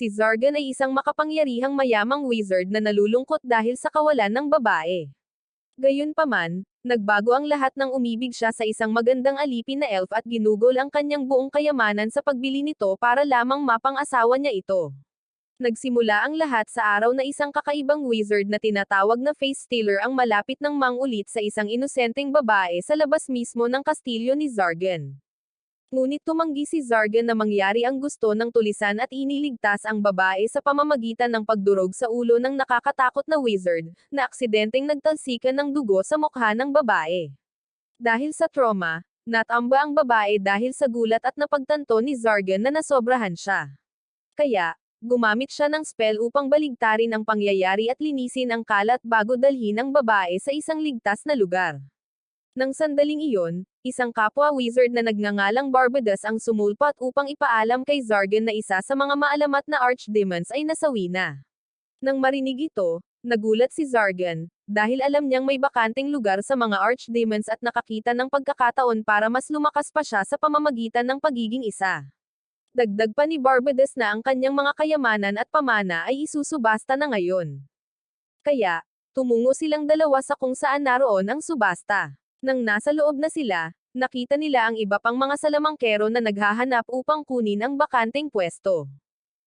Si Zargan ay isang makapangyarihang mayamang wizard na nalulungkot dahil sa kawalan ng babae. Gayunpaman, nagbago ang lahat nang umibig siya sa isang magandang alipin na elf at ginugol ang kanyang buong kayamanan sa pagbili nito para lamang mapang-asawa niya ito. Nagsimula ang lahat sa araw na isang kakaibang wizard na tinatawag na Face Stealer ang malapit ng mangulit sa isang inosenteng babae sa labas mismo ng kastilyo ni Zargan. Ngunit tumanggi si Zargan na mangyari ang gusto ng tulisan at iniligtas ang babae sa pamamagitan ng pagdurog sa ulo ng nakakatakot na wizard, na aksidenteng nagtalsikan ng dugo sa mukha ng babae. Dahil sa trauma, natamba ang babae dahil sa gulat at napagtanto ni Zargan na nasobrahan siya. Kaya, gumamit siya ng spell upang baligtarin ang pangyayari at linisin ang kalat bago dalhin ang babae sa isang ligtas na lugar. Nang sandaling iyon, isang kapwa wizard na nagngangalang Barbados ang sumulpat upang ipaalam kay Zargan na isa sa mga maalamat na archdemons ay nasawi na. Nang marinig ito, nagulat si Zargan, dahil alam niyang may bakanteng lugar sa mga archdemons at nakakita ng pagkakataon para mas lumakas pa siya sa pamamagitan ng pagiging isa. Dagdag pa ni Barbados na ang kanyang mga kayamanan at pamana ay isusubasta na ngayon. Kaya, tumungo silang dalawa sa kung saan naroon ang subasta. Nang nasa loob na sila, nakita nila ang iba pang mga salamangkero na naghahanap upang kunin ang bakanteng pwesto.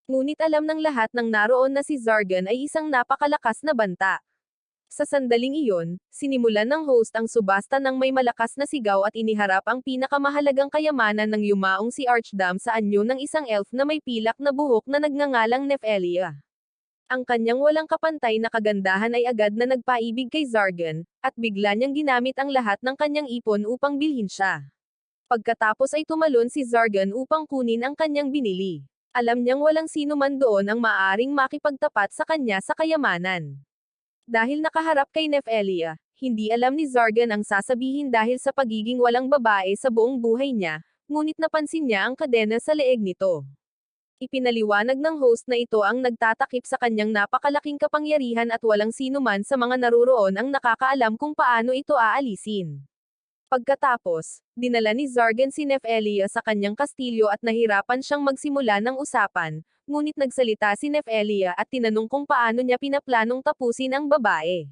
Ngunit alam ng lahat ng naroon na si Zargan ay isang napakalakas na banta. Sa sandaling iyon, sinimulan ng host ang subasta ng may malakas na sigaw at iniharap ang pinakamahalagang kayamanan ng yumaong si Archdam sa anyo ng isang elf na may pilak na buhok na nagngangalang Nephelia. Ang kanyang walang kapantay na kagandahan ay agad na nagpaibig kay Zargan, at bigla niyang ginamit ang lahat ng kanyang ipon upang bilhin siya. Pagkatapos ay tumalon si Zargan upang kunin ang kanyang binili. Alam niyang walang sino man doon ang maaaring makipagtapat sa kanya sa kayamanan. Dahil nakaharap kay Nephelia, hindi alam ni Zargan ang sasabihin dahil sa pagiging walang babae sa buong buhay niya, ngunit napansin niya ang kadena sa leeg nito. Ipinaliwanag ng host na ito ang nagtatakip sa kanyang napakalaking kapangyarihan at walang sino man sa mga naruroon ang nakakaalam kung paano ito aalisin. Pagkatapos, dinala ni Zargan si Nephelia sa kanyang kastilyo at nahirapan siyang magsimula ng usapan, ngunit nagsalita si Nephelia at tinanong kung paano niya pinaplanong tapusin ang babae.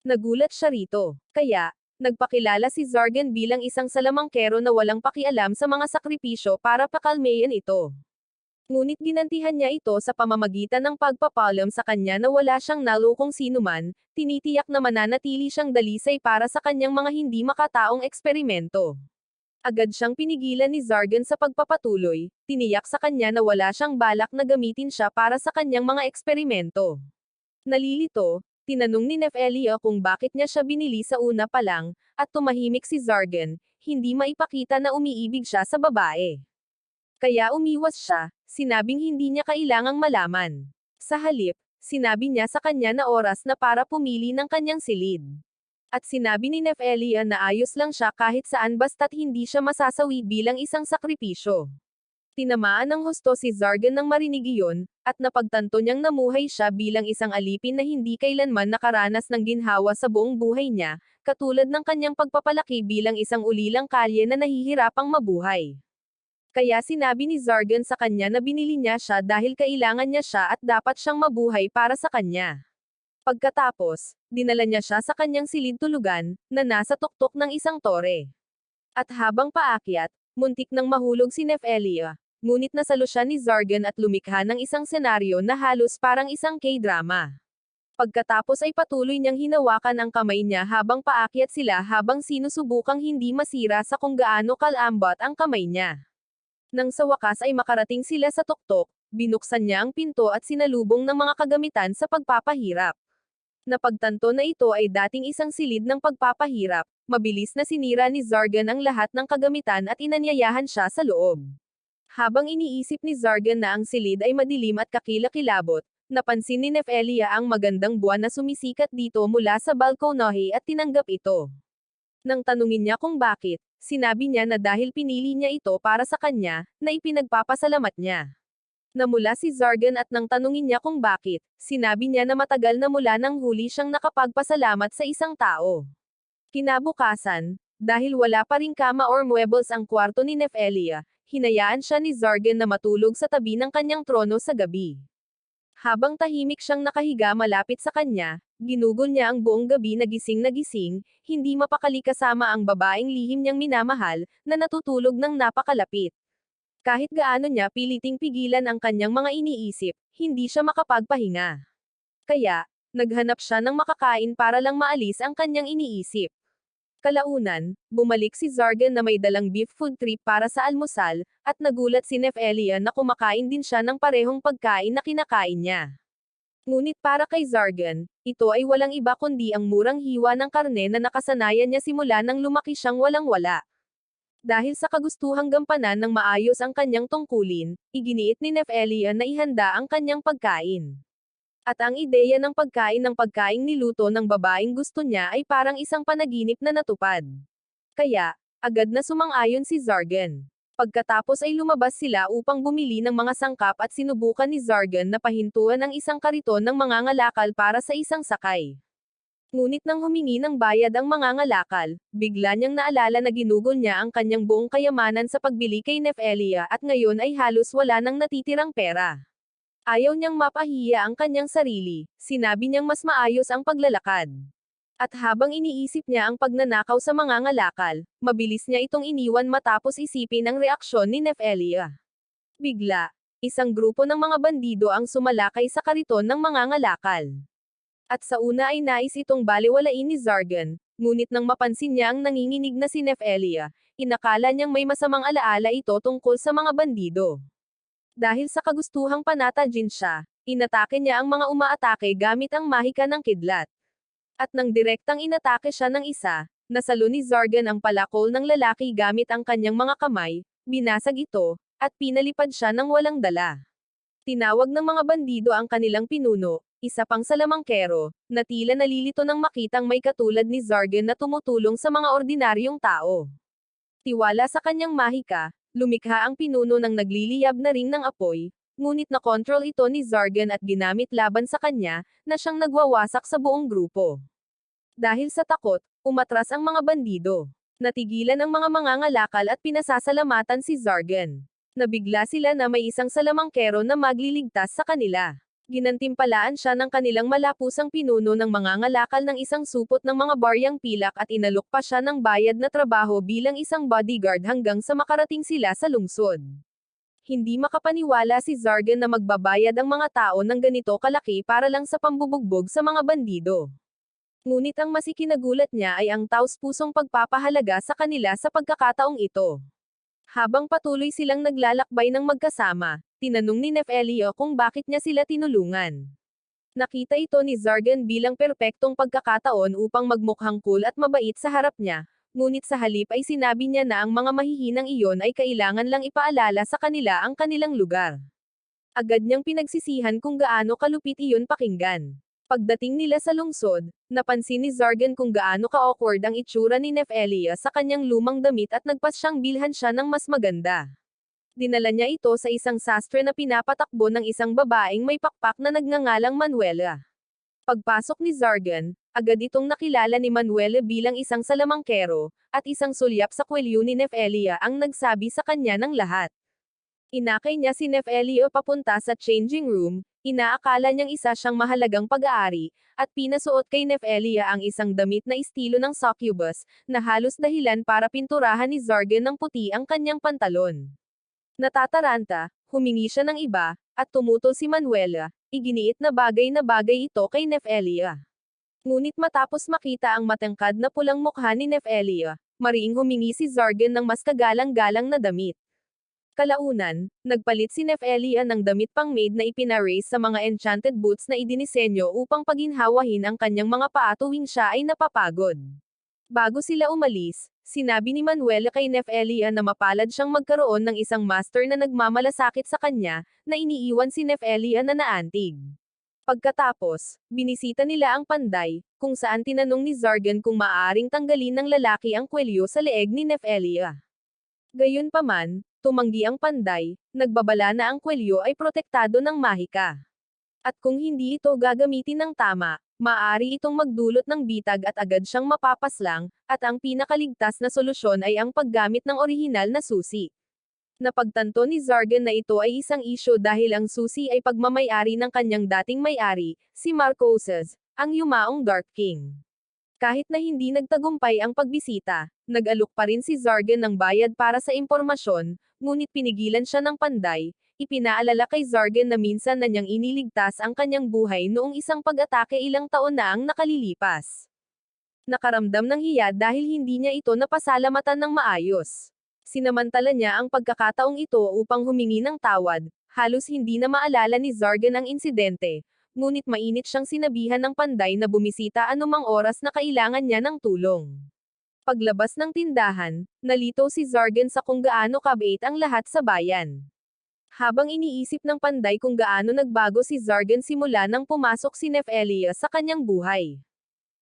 Nagulat siya rito. Kaya, nagpakilala si Zargan bilang isang salamangkero na walang pakialam sa mga sakripisyo para pakalmayan ito. Ngunit ginantihan niya ito sa pamamagitan ng pagpapalam sa kanya na wala siyang nalokong sinuman, tinitiyak na mananatili siyang dalisay para sa kanyang mga hindi makataong eksperimento. Agad siyang pinigilan ni Zargan sa pagpapatuloy, tiniyak sa kanya na wala siyang balak na gamitin siya para sa kanyang mga eksperimento. Nalilito, tinanong ni Nephelia kung bakit niya siya binili sa una pa lang, at tumahimik si Zargan, hindi maipakita na umiibig siya sa babae. Kaya umiwas siya, sinabing hindi niya kailangang malaman. Sa halip, sinabi niya sa kanya na oras na para pumili ng kanyang silid. At sinabi ni Nephelia na ayos lang siya kahit saan basta't hindi siya masasawi bilang isang sakripisyo. Tinamaan ng husto si Zargan nang marinig iyon, at napagtanto niyang namuhay siya bilang isang alipin na hindi kailanman nakaranas ng ginhawa sa buong buhay niya, katulad ng kanyang pagpapalaki bilang isang ulilang kalye na nahihirapang mabuhay. Kaya sinabi ni Zargan sa kanya na binili niya siya dahil kailangan niya siya at dapat siyang mabuhay para sa kanya. Pagkatapos, dinala niya siya sa kanyang silid tulugan, na nasa tuktok ng isang tore. At habang paakyat, muntik nang mahulog si Nephelia, ngunit nasalo siya ni Zargan at lumikha ng isang senaryo na halos parang isang K-drama. Pagkatapos ay patuloy niyang hinawakan ang kamay niya habang paakyat sila habang sinusubukang hindi masira sa kung gaano kalambot ang kamay niya. Nang sa wakas ay makarating sila sa tuktok, binuksan niya ang pinto at sinalubong ng mga kagamitan sa pagpapahirap. Napagtanto na ito ay dating isang silid ng pagpapahirap, mabilis na sinira ni Zargan ang lahat ng kagamitan at inanyayahan siya sa loob. Habang iniisip ni Zargan na ang silid ay madilim at kakilakilabot, napansin ni Nephelia ang magandang buwan na sumisikat dito mula sa balkonahe at tinanggap ito. Nang tanungin niya kung bakit, sinabi niya na dahil pinili niya ito para sa kanya, na ipinagpapasalamat niya. Namula si Zargan at nang tanungin niya kung bakit, sinabi niya na matagal na mula nang huli siyang nakapagpasalamat sa isang tao. Kinabukasan, dahil wala pa ring kama or muebles ang kwarto ni Nephelia, hinayaan siya ni Zargan na matulog sa tabi ng kanyang trono sa gabi. Habang tahimik siyang nakahiga malapit sa kanya, ginugol niya ang buong gabi na gising, hindi mapakali kasama ang babaeng lihim niyang minamahal, na natutulog ng napakalapit. Kahit gaano niya piliting pigilan ang kanyang mga iniisip, hindi siya makapagpahinga. Kaya, naghanap siya ng makakain para lang maalis ang kanyang iniisip. Kalaunan, bumalik si Zargan na may dalang beef food trip para sa almusal, at nagulat si Nefelia na kumakain din siya ng parehong pagkain na kinakain niya. Ngunit para kay Zargan, ito ay walang iba kundi ang murang hiwa ng karne na nakasanayan niya simula nang lumaki siyang walang-wala. Dahil sa kagustuhang gampanan ng maayos ang kanyang tungkulin, iginiit ni Nefelia na ihanda ang kanyang pagkain. At ang ideya ng pagkaing niluto ng babaeng gusto niya ay parang isang panaginip na natupad. Kaya, agad na sumang-ayon si Zargan. Pagkatapos ay lumabas sila upang bumili ng mga sangkap at sinubukan ni Zargan na pahintuan ang isang kariton ng mangangalakal para sa isang sakay. Ngunit nang humingi ng bayad ang mangangalakal, bigla niyang naalala na ginugol niya ang kanyang buong kayamanan sa pagbili kay Nefelia at ngayon ay halos wala nang natitirang pera. Ayaw niyang mapahiya ang kanyang sarili, sinabi niyang mas maayos ang paglalakad. At habang iniisip niya ang pagnanakaw sa mangangalakal, mabilis niya itong iniwan matapos isipin ang reaksyon ni Nefelia. Bigla, isang grupo ng mga bandido ang sumalakay sa kariton ng mangangalakal. At sa una ay nais itong balewalain ni Zargan, ngunit nang mapansin niya ang nanginginig na si Nefelia, inakala niyang may masamang alaala ito tungkol sa mga bandido. Dahil sa kagustuhang panatagin siya, inatake niya ang mga umaatake gamit ang mahika ng kidlat. At nang direktang inatake siya ng isa, nasalo ni Zargan ang palakol ng lalaki gamit ang kanyang mga kamay, binasag ito, at pinalipad siya ng walang dala. Tinawag ng mga bandido ang kanilang pinuno, isa pang salamangkero, na tila nalilito nang makitang may katulad ni Zargan na tumutulong sa mga ordinaryong tao. Tiwala sa kanyang mahika, lumikha ang pinuno ng nagliliyab na ring ng apoy, ngunit nakontrol ito ni Zargan at ginamit laban sa kanya, na siyang nagwawasak sa buong grupo. Dahil sa takot, umatras ang mga bandido. Natigilan ang mga mangangalakal at pinasasalamatan si Zargan. Nabigla sila na may isang salamangkero na magliligtas sa kanila. Ginantimpalaan siya ng kanilang malapusang pinuno ng mangangalakal ng isang supot ng mga baryang pilak at inalok pa siya ng bayad na trabaho bilang isang bodyguard hanggang sa makarating sila sa lungsod. Hindi makapaniwala si Zargan na magbabayad ang mga tao ng ganito kalaki para lang sa pambubugbog sa mga bandido. Ngunit ang mas ikinagulat niya ay ang taus-pusong pagpapahalaga sa kanila sa pagkakataong ito. Habang patuloy silang naglalakbay ng magkasama, tinanong ni Nefelia kung bakit niya sila tinulungan. Nakita ito ni Zargan bilang perpektong pagkakataon upang magmukhang cool at mabait sa harap niya, ngunit sa halip ay sinabi niya na ang mga mahihinang iyon ay kailangan lang ipaalala sa kanila ang kanilang lugar. Agad niyang pinagsisihan kung gaano kalupit iyon pakinggan. Pagdating nila sa lungsod, napansin ni Zargan kung gaano ka-awkward ang itsura ni Nefelia sa kanyang lumang damit at nagpasyang bilhan siya ng mas maganda. Dinala niya ito sa isang sastre na pinapatakbo ng isang babaeng may pakpak na nagngangalang Manuela. Pagpasok ni Zargan, agad itong nakilala ni Manuela bilang isang salamangkero, at isang sulyap sa kwelyo ni Nefelia ang nagsabi sa kanya ng lahat. Inakay niya si Nefelia papunta sa changing room, inaakala niyang isa siyang mahalagang pag-aari, at pinasuot kay Nefelia ang isang damit na estilo ng succubus, na halos dahilan para pinturahan ni Zargan ng puti ang kanyang pantalon. Natataranta, humingi siya ng iba, at tumutol si Manuela, iginiit na bagay ito kay Nefelia. Ngunit matapos makita ang matangkad na pulang mukha ni Nefelia, mariing humingi si Zargan ng mas kagalang-galang na damit. Kalaunan, nagpalit si Nefelia ng damit pang-maid na ipina-raise sa mga enchanted boots na idinisenyo upang paginhawahin ang kanyang mga paa tuwing siya ay napapagod. Bago sila umalis, sinabi ni Manuela kay Nefelia na mapalad siyang magkaroon ng isang master na nagmamalasakit sa kanya, na iniiwan si Nefelia na naantig. Pagkatapos, binisita nila ang panday, kung saan tinanong ni Zargan kung maaaring tanggalin ng lalaki ang kwelyo sa leeg ni Nefelia. Gayunpaman, tumanggi ang panday, nagbabala na ang kwelyo ay protektado ng mahika. At kung hindi ito gagamitin ng tama, maaari itong magdulot ng bitag at agad siyang mapapaslang, at ang pinakaligtas na solusyon ay ang paggamit ng orihinal na susi. Napagtanto ni Zargan na ito ay isang isyu dahil ang susi ay pagmamay-ari ng kanyang dating may-ari, si Marcoses, ang yumaong Dark King. Kahit na hindi nagtagumpay ang pagbisita, nag-alok pa rin si Zargan ng bayad para sa impormasyon, ngunit pinigilan siya ng panday. Ipinaalala kay Zargan na minsan na niyang iniligtas ang kanyang buhay noong isang pag-atake ilang taon na ang nakalilipas. Nakaramdam ng hiya dahil hindi niya ito napasalamatan ng maayos. Sinamantala niya ang pagkakataong ito upang humingi ng tawad, halos hindi na maalala ni Zargan ang insidente, ngunit mainit siyang sinabihan ng panday na bumisita anumang oras na kailangan niya ng tulong. Paglabas ng tindahan, nalito si Zargan sa kung gaano kabait ang lahat sa bayan. Habang iniisip ng panday kung gaano nagbago si Zargan simula nang pumasok si Nefelia sa kanyang buhay.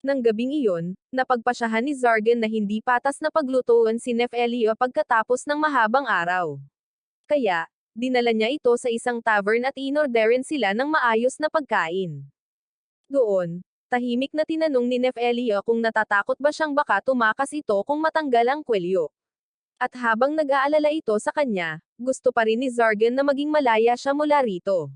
Nang gabing iyon, napagpasyahan ni Zargan na hindi patas na paglutuan si Nefelia pagkatapos ng mahabang araw. Kaya, dinala niya ito sa isang tavern at inorderin sila ng maayos na pagkain. Doon, tahimik na tinanong ni Nefelia kung natatakot ba siyang baka tumakas ito kung matanggal ang kwelyo. At habang nag-aalala ito sa kanya, gusto pa rin ni Zargan na maging malaya siya mula rito.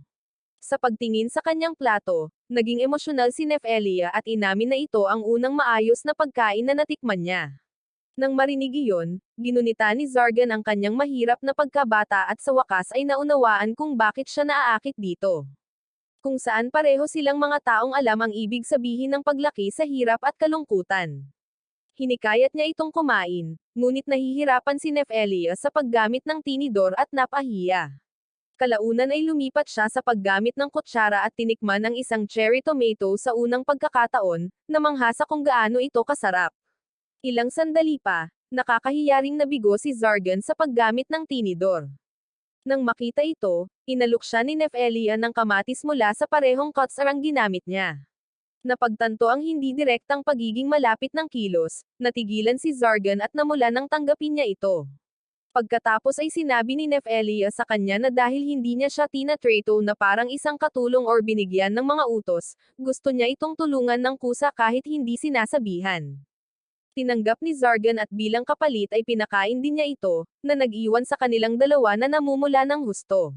Sa pagtingin sa kanyang plato, naging emosyonal si Nefelia at inamin na ito ang unang maayos na pagkain na natikman niya. Nang marinig iyon, ginunita ni Zargan ang kanyang mahirap na pagkabata at sa wakas ay naunawaan kung bakit siya naaakit dito. Kung saan pareho silang mga taong alam ang ibig sabihin ng paglaki sa hirap at kalungkutan. Hinikayat niya itong kumain, ngunit nahihirapan si Nefelia sa paggamit ng tinidor at napahiya. Kalaunan ay lumipat siya sa paggamit ng kutsara at tinikman ang isang cherry tomato sa unang pagkakataon, namangha sa kung gaano ito kasarap. Ilang sandali pa, nakakahiyaring nabigo si Zargan sa paggamit ng tinidor. Nang makita ito, inalok siya ni Nefelia ng kamatis mula sa parehong kutsarang ginamit niya. Napagtanto ang hindi direktang pagiging malapit ng kilos, natigilan si Zargan at namula nang tanggapin niya ito. Pagkatapos ay sinabi ni Nefelia sa kanya na dahil hindi niya siya tinatrato na parang isang katulong or binigyan ng mga utos, gusto niya itong tulungan ng kusa kahit hindi sinasabihan. Tinanggap ni Zargan at bilang kapalit ay pinakain din niya ito, na nag-iwan sa kanilang dalawa na namumula ng husto.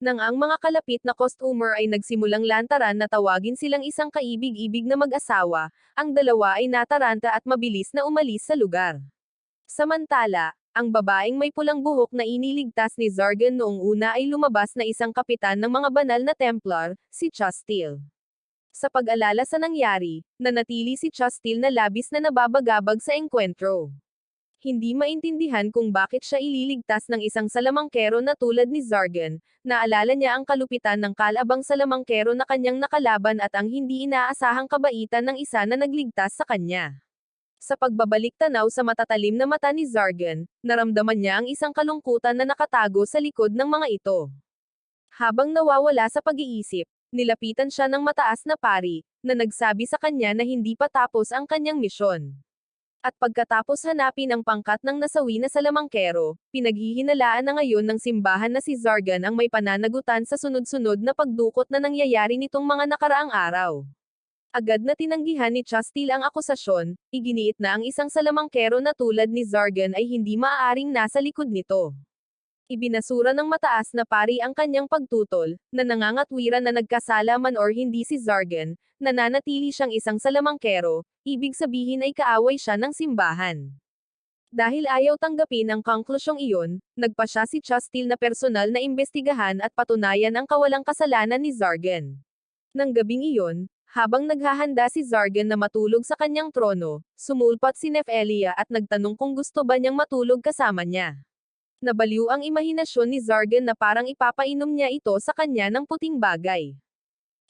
Nang ang mga kalapit na customer ay nagsimulang lantaran na tawagin silang isang kaibig-ibig na mag-asawa, ang dalawa ay nataranta at mabilis na umalis sa lugar. Samantala, ang babaeng may pulang buhok na iniligtas ni Zargan noong una ay lumabas na isang kapitan ng mga banal na Templar, si Chastil. Sa pag-alala sa nangyari, nanatili si Chastil na labis na nababagabag sa engkwentro. Hindi maintindihan kung bakit siya ililigtas ng isang salamangkero na tulad ni Zargan, naalala niya ang kalupitan ng kalabang salamangkero na kanyang nakalaban at ang hindi inaasahang kabaitan ng isa na nagligtas sa kanya. Sa pagbabalik tanaw sa matatalim na mata ni Zargan, naramdaman niya ang isang kalungkutan na nakatago sa likod ng mga ito. Habang nawawala sa pag-iisip, nilapitan siya ng mataas na pari, na nagsabi sa kanya na hindi pa tapos ang kanyang misyon. At pagkatapos hanapin ang pangkat ng nasawi na salamangkero, pinaghihinalaan na ngayon ng simbahan na si Zargan ang may pananagutan sa sunod-sunod na pagdukot na nangyayari nitong mga nakaraang araw. Agad na tinanggihan ni Chastil ang akusasyon, iginiit na ang isang salamangkero na tulad ni Zargan ay hindi maaaring nasa likod nito. Ibinasura ng mataas na pari ang kanyang pagtutol, na nangangatwiran na nagkasala man or hindi si Zargan, nananatili siyang isang salamangkero, ibig sabihin ay kaaway siya ng simbahan. Dahil ayaw tanggapin ang konklusyong iyon, nagpasya si Chastil na personal na imbestigahan at patunayan ang kawalang kasalanan ni Zargan. Nang gabing iyon, habang naghahanda si Zargan na matulog sa kanyang trono, sumulpat si Nefelia at nagtanong kung gusto ba niyang matulog kasama niya. Nabaliw ang imahinasyon ni Zargan na parang ipapainom niya ito sa kanya ng puting bagay.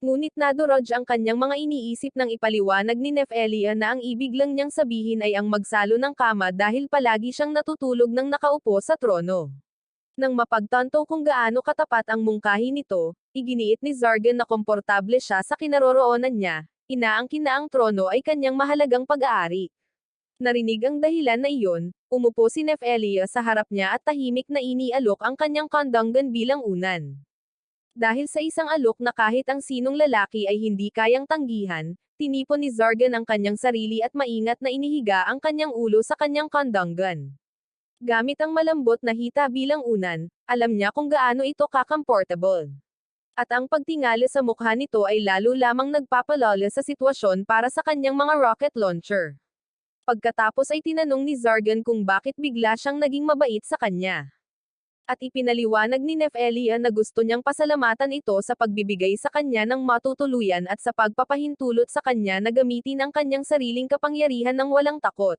Ngunit nadurog ang kanyang mga iniisip nang ipaliwanag ni Nefelia na ang ibig lang niyang sabihin ay ang magsalo ng kama dahil palagi siyang natutulog nang nakaupo sa trono. Nang mapagtanto kung gaano katapat ang mungkahi nito, iginiit ni Zargan na komportable siya sa kinaroroonan niya, inaangkin na ang trono ay kanyang mahalagang pag-aari. Narinig ang dahilan na iyon, umupo si Nefelia sa harap niya at tahimik na inialok ang kanyang kandanggan bilang unan. Dahil sa isang alok na kahit ang sinong lalaki ay hindi kayang tanggihan, tinipon ni Zargan ang kanyang sarili at maingat na inihiga ang kanyang ulo sa kanyang kandanggan. Gamit ang malambot na hita bilang unan, alam niya kung gaano ito kakomportable. At ang pagtingala sa mukha nito ay lalo lamang nagpapalala sa sitwasyon para sa kanyang mga rocket launcher. Pagkatapos ay tinanong ni Zargan kung bakit bigla siyang naging mabait sa kanya. At ipinaliwanag ni Nefelia na gusto niyang pasalamatan ito sa pagbibigay sa kanya ng matutuluyan at sa pagpapahintulot sa kanya na gamitin ang kanyang sariling kapangyarihan ng walang takot.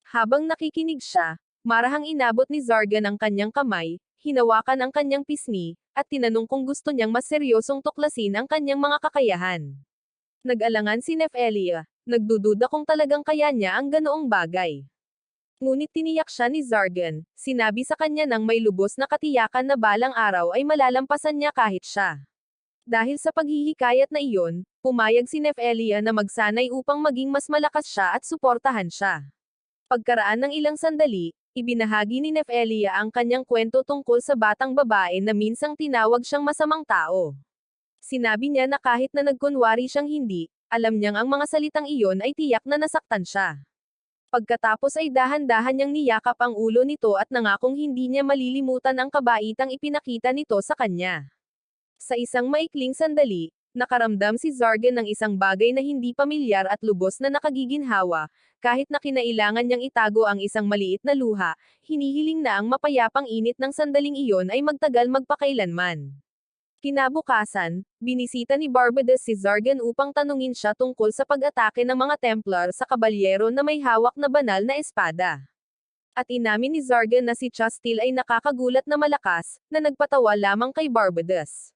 Habang nakikinig siya, marahang inabot ni Zargan ang kanyang kamay, hinawakan ang kanyang pisngi, at tinanong kung gusto niyang mas seryosong tuklasin ang kanyang mga kakayahan. Nag-alangan si Nefelia, nagdududa kung talagang kaya niya ang ganoong bagay. Ngunit tiniyak siya ni Zargan, sinabi sa kanya nang may lubos na katiyakan na balang araw ay malalampasan niya kahit siya. Dahil sa paghihikayat na iyon, pumayag si Nefelia na magsanay upang maging mas malakas siya at suportahan siya. Pagkaraan ng ilang sandali, ibinahagi ni Nefelia ang kanyang kwento tungkol sa batang babae na minsang tinawag siyang masamang tao. Sinabi niya na kahit na nagkunwari siyang hindi, alam niyang ang mga salitang iyon ay tiyak na nasaktan siya. Pagkatapos ay dahan-dahan niyang niyakap ang ulo nito at nangakong hindi niya malilimutan ang kabaitang ipinakita nito sa kanya. Sa isang maikling sandali, nakaramdam si Zargan ng isang bagay na hindi pamilyar at lubos na nakagiginhawa, kahit na kinailangan niyang itago ang isang maliit na luha, hinihiling na ang mapayapang init ng sandaling iyon ay magtagal magpakailanman. Kinabukasan, binisita ni Barbados si Zargan upang tanungin siya tungkol sa pag-atake ng mga Templar sa kabalyero na may hawak na banal na espada. At inamin ni Zargan na si Chastil ay nakakagulat na malakas, na nagpatawa lamang kay Barbados.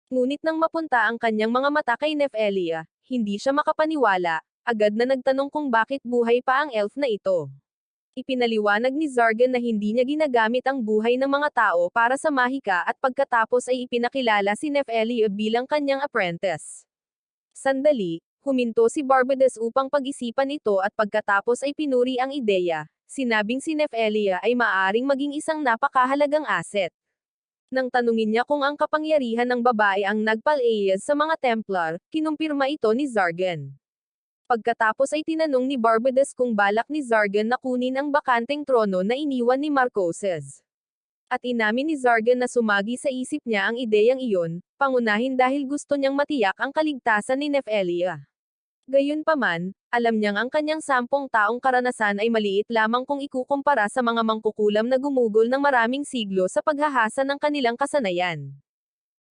Ngunit nang mapunta ang kanyang mga mata kay Nefelia, hindi siya makapaniwala, agad na nagtanong kung bakit buhay pa ang elf na ito. Ipinaliwanag ni Zargan na hindi niya ginagamit ang buhay ng mga tao para sa mahika at pagkatapos ay ipinakilala si Nefelia bilang kanyang apprentice. Sandali, huminto si Barbados upang pag-isipan ito at pagkatapos ay pinuri ang ideya, sinabing si Nefelia ay maaaring maging isang napakahalagang asset. Nang tanungin niya kung ang kapangyarihan ng babae ang nagpal-ayas sa mga Templar, kinumpirma ito ni Zargan. Pagkatapos ay tinanong ni Barbados kung balak ni Zargan na kunin ang bakanteng trono na iniwan ni Marcoses. At inamin ni Zargan na sumagi sa isip niya ang ideyang iyon, pangunahin dahil gusto niyang matiyak ang kaligtasan ni Nefelia. Gayunpaman, alam niyang ang kanyang 10 taong karanasan ay maliit lamang kung ikukumpara sa mga mangkukulam na gumugol ng maraming siglo sa paghahasa ng kanilang kasanayan.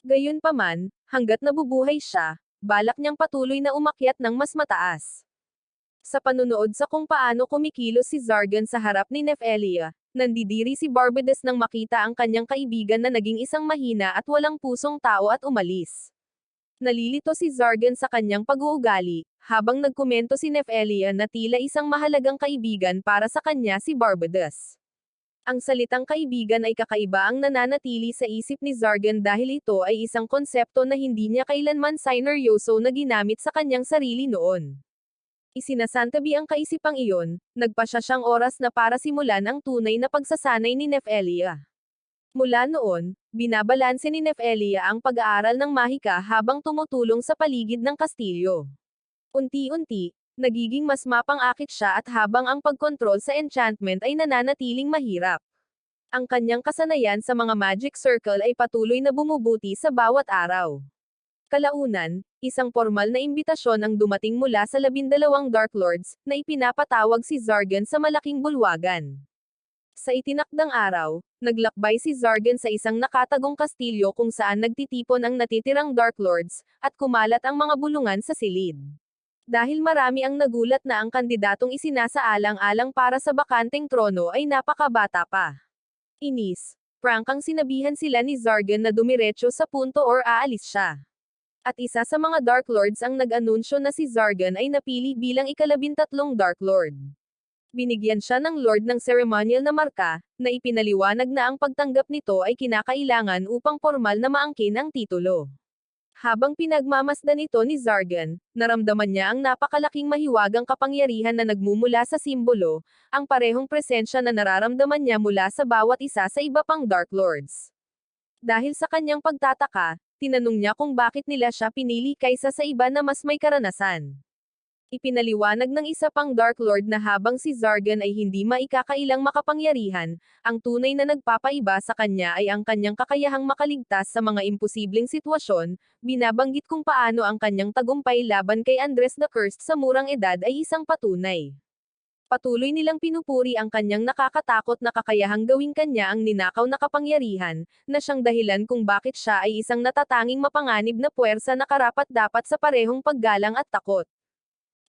Gayunpaman, hanggat nabubuhay siya, balak niyang patuloy na umakyat ng mas mataas. Sa panunood sa kung paano kumikilos si Zargan sa harap ni Nefelia, nandidiri si Barbados nang makita ang kanyang kaibigan na naging isang mahina at walang pusong tao at umalis. Nalilito si Zargan sa kanyang pag-uugali, habang nagkomento si Nefelia na tila isang mahalagang kaibigan para sa kanya si Barbados. Ang salitang kaibigan ay kakaiba ang nananatili sa isip ni Zargan dahil ito ay isang konsepto na hindi niya kailanman sineryoso na ginamit sa kanyang sarili noon. Isinasantabi ang kaisipang iyon, nagpasya siyang oras na para simulan ang tunay na pagsasanay ni Nefelia. Mula noon, binabalanse ni Nefelia ang pag-aaral ng mahika habang tumutulong sa paligid ng kastilyo. Unti-unti, nagiging mas mapang-akit siya at habang ang pagkontrol sa enchantment ay nananatiling mahirap. Ang kanyang kasanayan sa mga magic circle ay patuloy na bumubuti sa bawat araw. Kalaunan, isang formal na imbitasyon ang dumating mula sa 12 Dark Lords, na ipinapatawag si Zargan sa malaking bulwagan. Sa itinakdang araw, naglakbay si Zargan sa isang nakatagong kastilyo kung saan nagtitipon ang natitirang Dark Lords, at kumalat ang mga bulungan sa silid. Dahil marami ang nagulat na ang kandidatong isinasaalang-alang para sa bakanteng trono ay napakabata pa. Inis, prangkang sinabihan sila ni Zargan na dumiretso sa punto or aalis siya. At isa sa mga Dark Lords ang nag-anunsyo na si Zargan ay napili bilang ika-13 Dark Lord. Binigyan siya ng Lord ng ceremonial na marka, na ipinaliwanag na ang pagtanggap nito ay kinakailangan upang formal na maangkin ang titulo. Habang pinagmamasdan nito ni Zargan, naramdaman niya ang napakalaking mahiwagang kapangyarihan na nagmumula sa simbolo, ang parehong presensya na nararamdaman niya mula sa bawat isa sa iba pang Dark Lords. Dahil sa kanyang pagtataka, tinanong niya kung bakit nila siya pinili kaysa sa iba na mas may karanasan. Ipinaliwanag ng isa pang Dark Lord na habang si Zargan ay hindi maikakailang makapangyarihan, ang tunay na nagpapaiba sa kanya ay ang kanyang kakayahang makaligtas sa mga imposibleng sitwasyon, binabanggit kung paano ang kanyang tagumpay laban kay Andres the Cursed sa murang edad ay isang patunay. Patuloy nilang pinupuri ang kanyang nakakatakot na kakayahang gawing kanya ang ninakaw na kapangyarihan, na siyang dahilan kung bakit siya ay isang natatanging mapanganib na puwersa na karapat-dapat sa parehong paggalang at takot.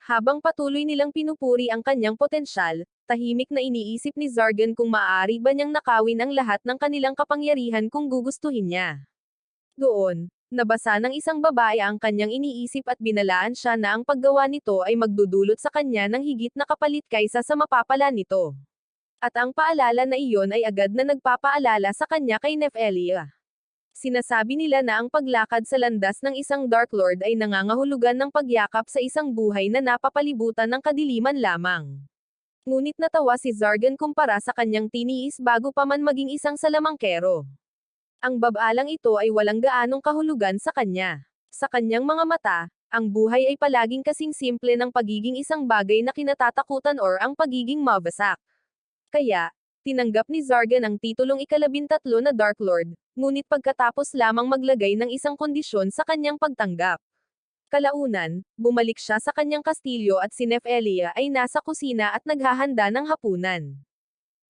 Habang patuloy nilang pinupuri ang kanyang potensyal, tahimik na iniisip ni Zargan kung maaari ba niyang nakawin ang lahat ng kanilang kapangyarihan kung gugustuhin niya. Doon, nabasa ng isang babae ang kanyang iniisip at binalaan siya na ang paggawa nito ay magdudulot sa kanya ng higit na kapalit kaysa sa mapapala nito. At ang paalala na iyon ay agad na nagpapaalala sa kanya kay Nephelia. Sinasabi nila na ang paglakad sa landas ng isang Dark Lord ay nangangahulugan ng pagyakap sa isang buhay na napapalibutan ng kadiliman lamang. Ngunit natawa si Zargan kumpara sa kanyang tiniis bago pa man maging isang salamangkero. Ang babalang ito ay walang gaanong kahulugan sa kanya. Sa kanyang mga mata, ang buhay ay palaging kasing simple ng pagiging isang bagay na kinatatakutan or ang pagiging mabasak. Kaya, tinanggap ni Zargan ang titulong ika-13 na Dark Lord, ngunit pagkatapos lamang maglagay ng isang kondisyon sa kanyang pagtanggap. Kalaunan, bumalik siya sa kanyang kastilyo at si Nephelia ay nasa kusina at naghahanda ng hapunan.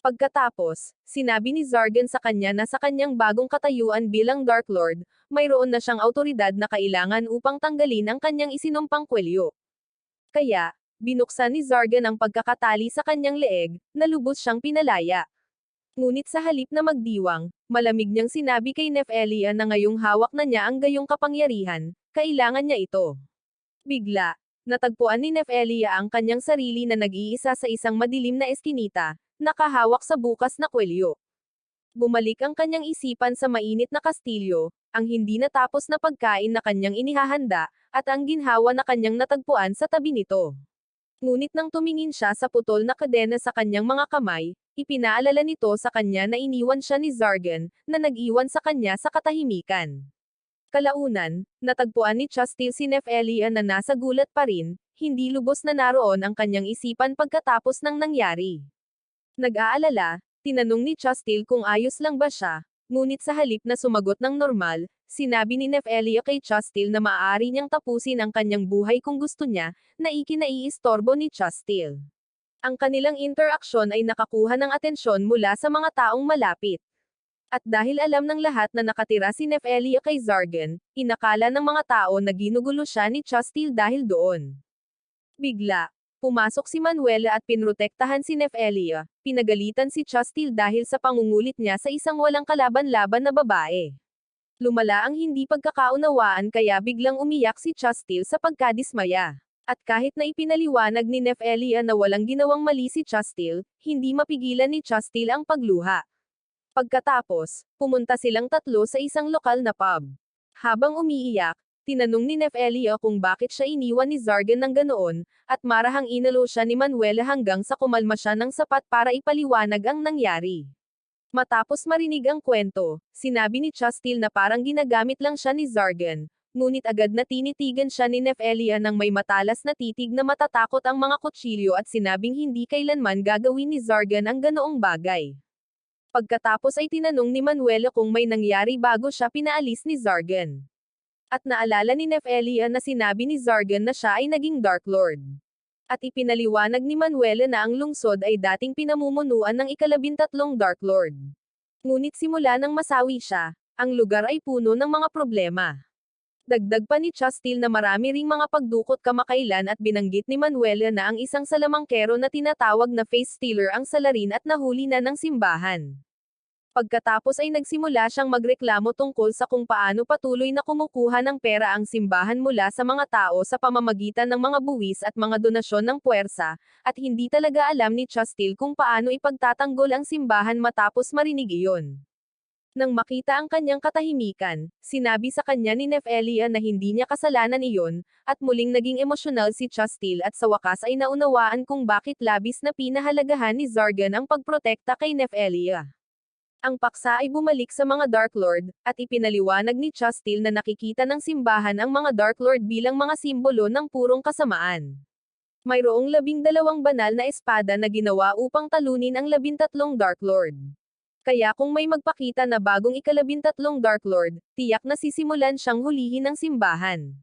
Pagkatapos, sinabi ni Zargan sa kanya na sa kanyang bagong katayuan bilang Dark Lord, mayroon na siyang autoridad na kailangan upang tanggalin ang kanyang isinumpang kwelyo. Kaya, binuksan ni Zargan ang pagkakatali sa kanyang leeg, na lubos siyang pinalaya. Ngunit sa halip na magdiwang, malamig niyang sinabi kay Nephelia na ngayong hawak na niya ang gayong kapangyarihan, kailangan niya ito. Bigla, natagpuan ni Nephelia ang kanyang sarili na nag-iisa sa isang madilim na eskinita, nakahawak sa bukas na kwelyo. Bumalik ang kanyang isipan sa mainit na kastilyo, ang hindi natapos na pagkain na kanyang inihahanda, at ang ginhawa na kanyang natagpuan sa tabi nito. Ngunit nang tumingin siya sa putol na kadena sa kanyang mga kamay, ipinaalala nito sa kanya na iniwan siya ni Zargan, na nag-iwan sa kanya sa katahimikan. Kalaunan, natagpuan ni Chastil si Nephelia na nasa gulat pa rin, hindi lubos na naroon ang kanyang isipan pagkatapos ng nangyari. Nag-aalala, tinanong ni Chastil kung ayos lang ba siya, ngunit sa halip na sumagot ng normal, sinabi ni Nephelia kay Chastil na maaari niyang tapusin ang kanyang buhay kung gusto niya, na ikinaiistorbo ni Chastil. Ang kanilang interaksyon ay nakakuha ng atensyon mula sa mga taong malapit. At dahil alam ng lahat na nakatira si Nephelia kay Zargan, inakala ng mga tao na ginugulo siya ni Chastil dahil doon. Bigla, pumasok si Manuela at pinrotektahan si Nephelia, pinagalitan si Chastil dahil sa pangungulit niya sa isang walang kalaban-laban na babae. Lumala ang hindi pagkakaunawaan kaya biglang umiyak si Chastil sa pagkadismaya. At kahit na ipinaliwanag ni Nephelia na walang ginawang mali si Chastil, hindi mapigilan ni Chastil ang pagluha. Pagkatapos, pumunta silang tatlo sa isang lokal na pub. Habang umiiyak, tinanong ni Nephelia kung bakit siya iniwan ni Zargan ng ganoon, at marahang inalo siya ni Manuela hanggang sa kumalma siya ng sapat para ipaliwanag ang nangyari. Matapos marinig ang kwento, sinabi ni Chastil na parang ginagamit lang siya ni Zargan, ngunit agad na tinitigan siya ni Nephelia ng may matalas na titig na matatakot ang mga kutsilyo at sinabing hindi kailanman gagawin ni Zargan ang ganoong bagay. Pagkatapos ay tinanong ni Manuela kung may nangyari bago siya pinaalis ni Zargan. At naalala ni Nephelia na sinabi ni Zargan na siya ay naging Dark Lord. At ipinaliwanag ni Manuela na ang lungsod ay dating pinamumunuan ng ika-13 Dark Lord. Ngunit simula nang masawi siya, ang lugar ay puno ng mga problema. Dagdag pa ni Chastil na marami ring mga pagdukot kamakailan at binanggit ni Manuela na ang isang salamangkero na tinatawag na face stealer ang salarin at nahuli na ng simbahan. Pagkatapos ay nagsimula siyang magreklamo tungkol sa kung paano patuloy na kumukuha ng pera ang simbahan mula sa mga tao sa pamamagitan ng mga buwis at mga donasyon ng puwersa, at hindi talaga alam ni Chastil kung paano ipagtatanggol ang simbahan matapos marinig iyon. Nang makita ang kanyang katahimikan, sinabi sa kanya ni Nephelia na hindi niya kasalanan iyon, at muling naging emosyonal si Chastil at sa wakas ay naunawaan kung bakit labis na pinahalagahan ni Zargan ang pagprotekta kay Nephelia. Ang paksa ay bumalik sa mga Dark Lord, at ipinaliwanag ni Chastil na nakikita ng simbahan ang mga Dark Lord bilang mga simbolo ng purong kasamaan. Mayroong 12 banal na espada na ginawa upang talunin ang 13 Dark Lord. Kaya kung may magpakita na bagong ika-13 Dark Lord, tiyak na sisimulan siyang hulihin ng simbahan.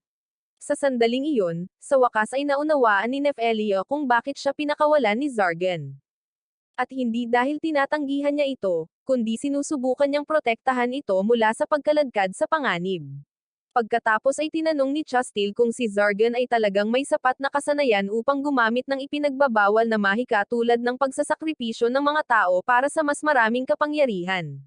Sa sandaling iyon, sa wakas ay naunawaan ni Nefelia kung bakit siya pinakawalan ni Zargan. At hindi dahil tinatanggihan niya ito, kundi sinusubukan niyang protektahan ito mula sa pagkaladkad sa panganib. Pagkatapos ay tinanong ni Chastil kung si Zargan ay talagang may sapat na kasanayan upang gumamit ng ipinagbabawal na mahika tulad ng pagsasakripisyo ng mga tao para sa mas maraming kapangyarihan.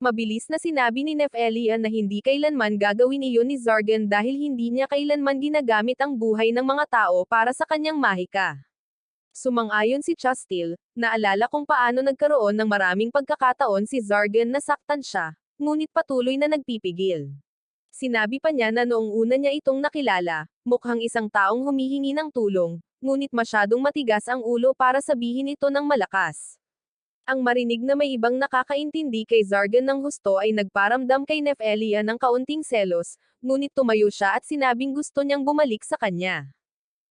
Mabilis na sinabi ni Nefelia na hindi kailanman gagawin iyon ni Zargan dahil hindi niya kailanman ginagamit ang buhay ng mga tao para sa kanyang mahika. Sumang-ayon si Chastil, naalala kung paano nagkaroon ng maraming pagkakataon si Zargan na saktan siya, ngunit patuloy na nagpipigil. Sinabi pa niya na noong una niya itong nakilala, mukhang isang taong humihingi ng tulong, ngunit masyadong matigas ang ulo para sabihin ito ng malakas. Ang marinig na may ibang nakakaintindi kay Zargan ng husto ay nagparamdam kay Nefelia ng kaunting selos, ngunit tumayo siya at sinabing gusto niyang bumalik sa kanya.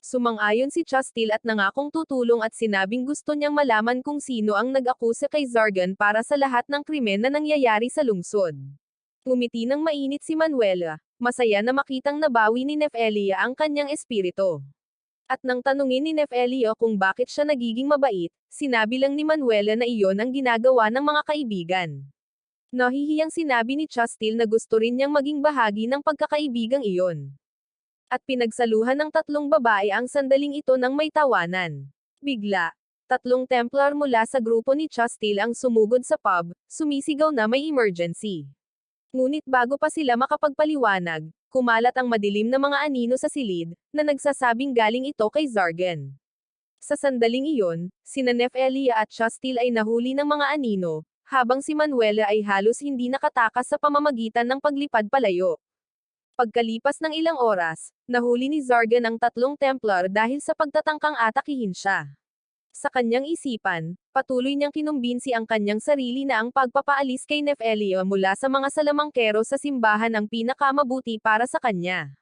Sumang-ayon si Chastil at nangakong tutulong at sinabing gusto niyang malaman kung sino ang nag-akusa kay Zargan para sa lahat ng krimen na nangyayari sa lungsod. Ngumiti ng mainit si Manuela, masaya na makitang nabawi ni Nefelia ang kanyang espiritu. At nang tanungin ni Nefelia kung bakit siya nagiging mabait, sinabi lang ni Manuela na iyon ang ginagawa ng mga kaibigan. Nahihiyang sinabi ni Chastil na gusto rin niyang maging bahagi ng pagkakaibigang iyon. At pinagsaluhan ng 3 babae ang sandaling ito ng may tawanan. Bigla, 3 Templar mula sa grupo ni Chastil ang sumugod sa pub, sumisigaw na may emergency. Ngunit bago pa sila makapagpaliwanag, kumalat ang madilim na mga anino sa silid, na nagsasabing galing ito kay Zargan. Sa sandaling iyon, sina Nefelia at Chastil ay nahuli ng mga anino, habang si Manuela ay halos hindi nakatakas sa pamamagitan ng paglipad palayo. Pagkalipas ng ilang oras, nahuli ni Zargan ang 3 Templar dahil sa pagtatangkang atakihin siya. Sa kanyang isipan, patuloy niyang kinumbinsi ang kanyang sarili na ang pagpapaalis kay Nefelia mula sa mga salamangkero sa simbahan ang pinakamabuti para sa kanya.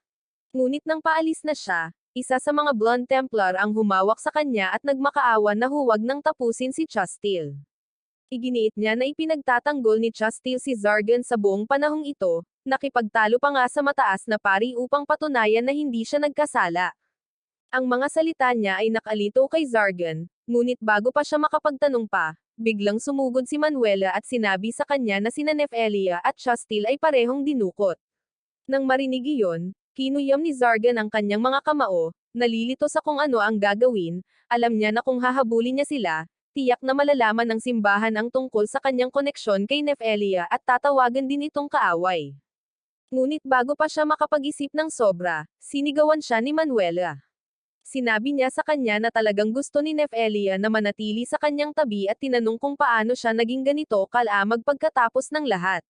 Ngunit nang paalis na siya, isa sa mga Blonde Templar ang humawak sa kanya at nagmakaawa na huwag nang tapusin si Chastil. Iginiit niya na ipinagtatanggol ni Chastil si Zargan sa buong panahong ito, nakipagtalo pa nga sa mataas na pari upang patunayan na hindi siya nagkasala. Ang mga salita niya ay nakalito kay Zargan, ngunit bago pa siya makapagtanong pa, biglang sumugod si Manuela at sinabi sa kanya na sina Nefelia at Chastil ay parehong dinukot. Nang marinig iyon, kinuyam ni Zargan ang kanyang mga kamao, nalilito sa kung ano ang gagawin, alam niya na kung hahabulin niya sila, tiyak na malalaman ng simbahan ang tungkol sa kanyang koneksyon kay Nefelia at tatawagan din itong kaaway. Ngunit bago pa siya makapag-isip ng sobra, sinigawan siya ni Manuela. Sinabi niya sa kanya na talagang gusto ni Nefelia na manatili sa kanyang tabi at tinanong kung paano siya naging ganito kalamag pagkatapos ng lahat.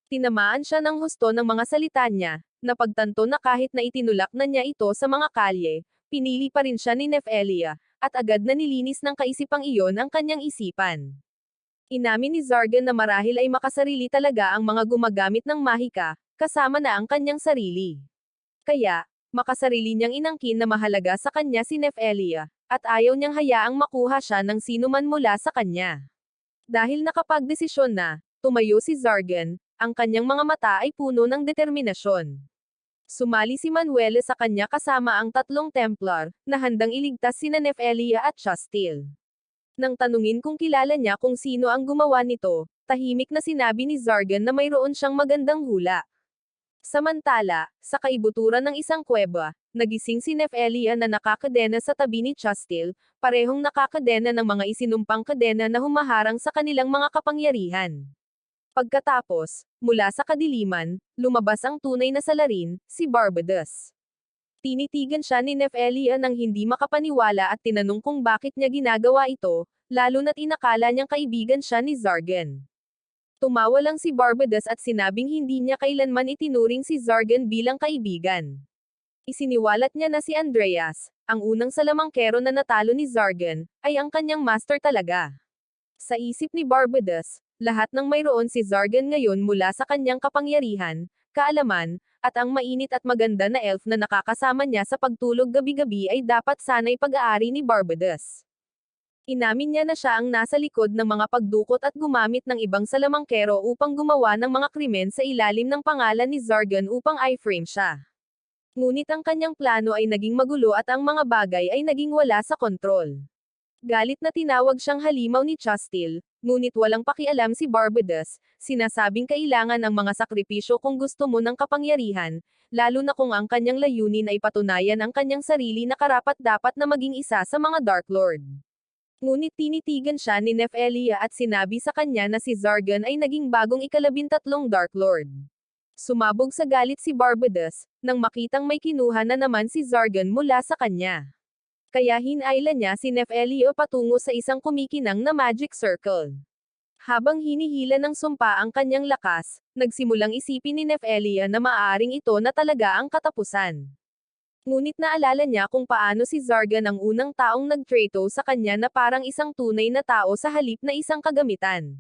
Tinamaan siya ng husto ng mga salita niya, napagtanto na kahit na itinulak na niya ito sa mga kalye, pinili pa rin siya ni Nefelia, at agad na nilinis ng kaisipang iyon ang kanyang isipan. Inamin ni Zargan na marahil ay makasarili talaga ang mga gumagamit ng mahika, kasama na ang kanyang sarili. Kaya, makasarili niyang inangkin na mahalaga sa kanya si Nefelia, at ayaw niyang hayaang makuha siya ng sinuman mula sa kanya. Dahil nakapagdesisyon na, tumayo si Zargan, ang kanyang mga mata ay puno ng determinasyon. Sumali si Manuela sa kanya kasama ang 3 Templar, na handang iligtas sina Nefelia at Chastil. Nang tanungin kung kilala niya kung sino ang gumawa nito, tahimik na sinabi ni Zargan na mayroon siyang magandang hula. Samantala, sa kaibuturan ng isang kuweba, nagising si Nefelia na nakakadena sa tabi ni Chastil, parehong nakakadena ng mga isinumpang kadena na humaharang sa kanilang mga kapangyarihan. Pagkatapos, mula sa kadiliman, lumabas ang tunay na salarin, si Barbados. Tinitigan siya ni Nefelia nang hindi makapaniwala at tinanong kung bakit niya ginagawa ito, lalo na't inakala niyang kaibigan siya ni Zargan. Tumawa lang si Barbados at sinabing hindi niya kailanman itinuring si Zargan bilang kaibigan. Isiniwalat niya na si Andreas, ang unang salamangkero na natalo ni Zargan, ay ang kanyang master talaga. Sa isip ni Barbados, lahat ng mayroon si Zargan ngayon mula sa kanyang kapangyarihan, kaalaman, at ang mainit at maganda na elf na nakakasama niya sa pagtulog gabi-gabi ay dapat sana'y pag-aari ni Barbados. Inamin niya na siya ang nasa likod ng mga pagdukot at gumamit ng ibang salamangkero upang gumawa ng mga krimen sa ilalim ng pangalan ni Zargan upang i-frame siya. Ngunit ang kanyang plano ay naging magulo at ang mga bagay ay naging wala sa kontrol. Galit na tinawag siyang halimaw ni Chastil, ngunit walang pakialam si Barbados, sinasabing kailangan ang mga sakripisyo kung gusto mo ng kapangyarihan, lalo na kung ang kanyang layunin ay patunayan ang kanyang sarili na karapat-dapat na maging isa sa mga Dark Lord. Ngunit tinitigan siya ni Nefelia at sinabi sa kanya na si Zargan ay naging bagong ika-13 Dark Lord. Sumabog sa galit si Barbados, nang makitang may kinuha na naman si Zargan mula sa kanya. Kaya hinayla niya si Nefelio patungo sa isang kumikinang na magic circle. Habang hinihila ng sumpa ang kanyang lakas, nagsimulang isipin ni Nefelia na maaaring ito na talaga ang katapusan. Ngunit naalala niya kung paano si Zargan ang unang taong nagtrato sa kanya na parang isang tunay na tao sa halip na isang kagamitan.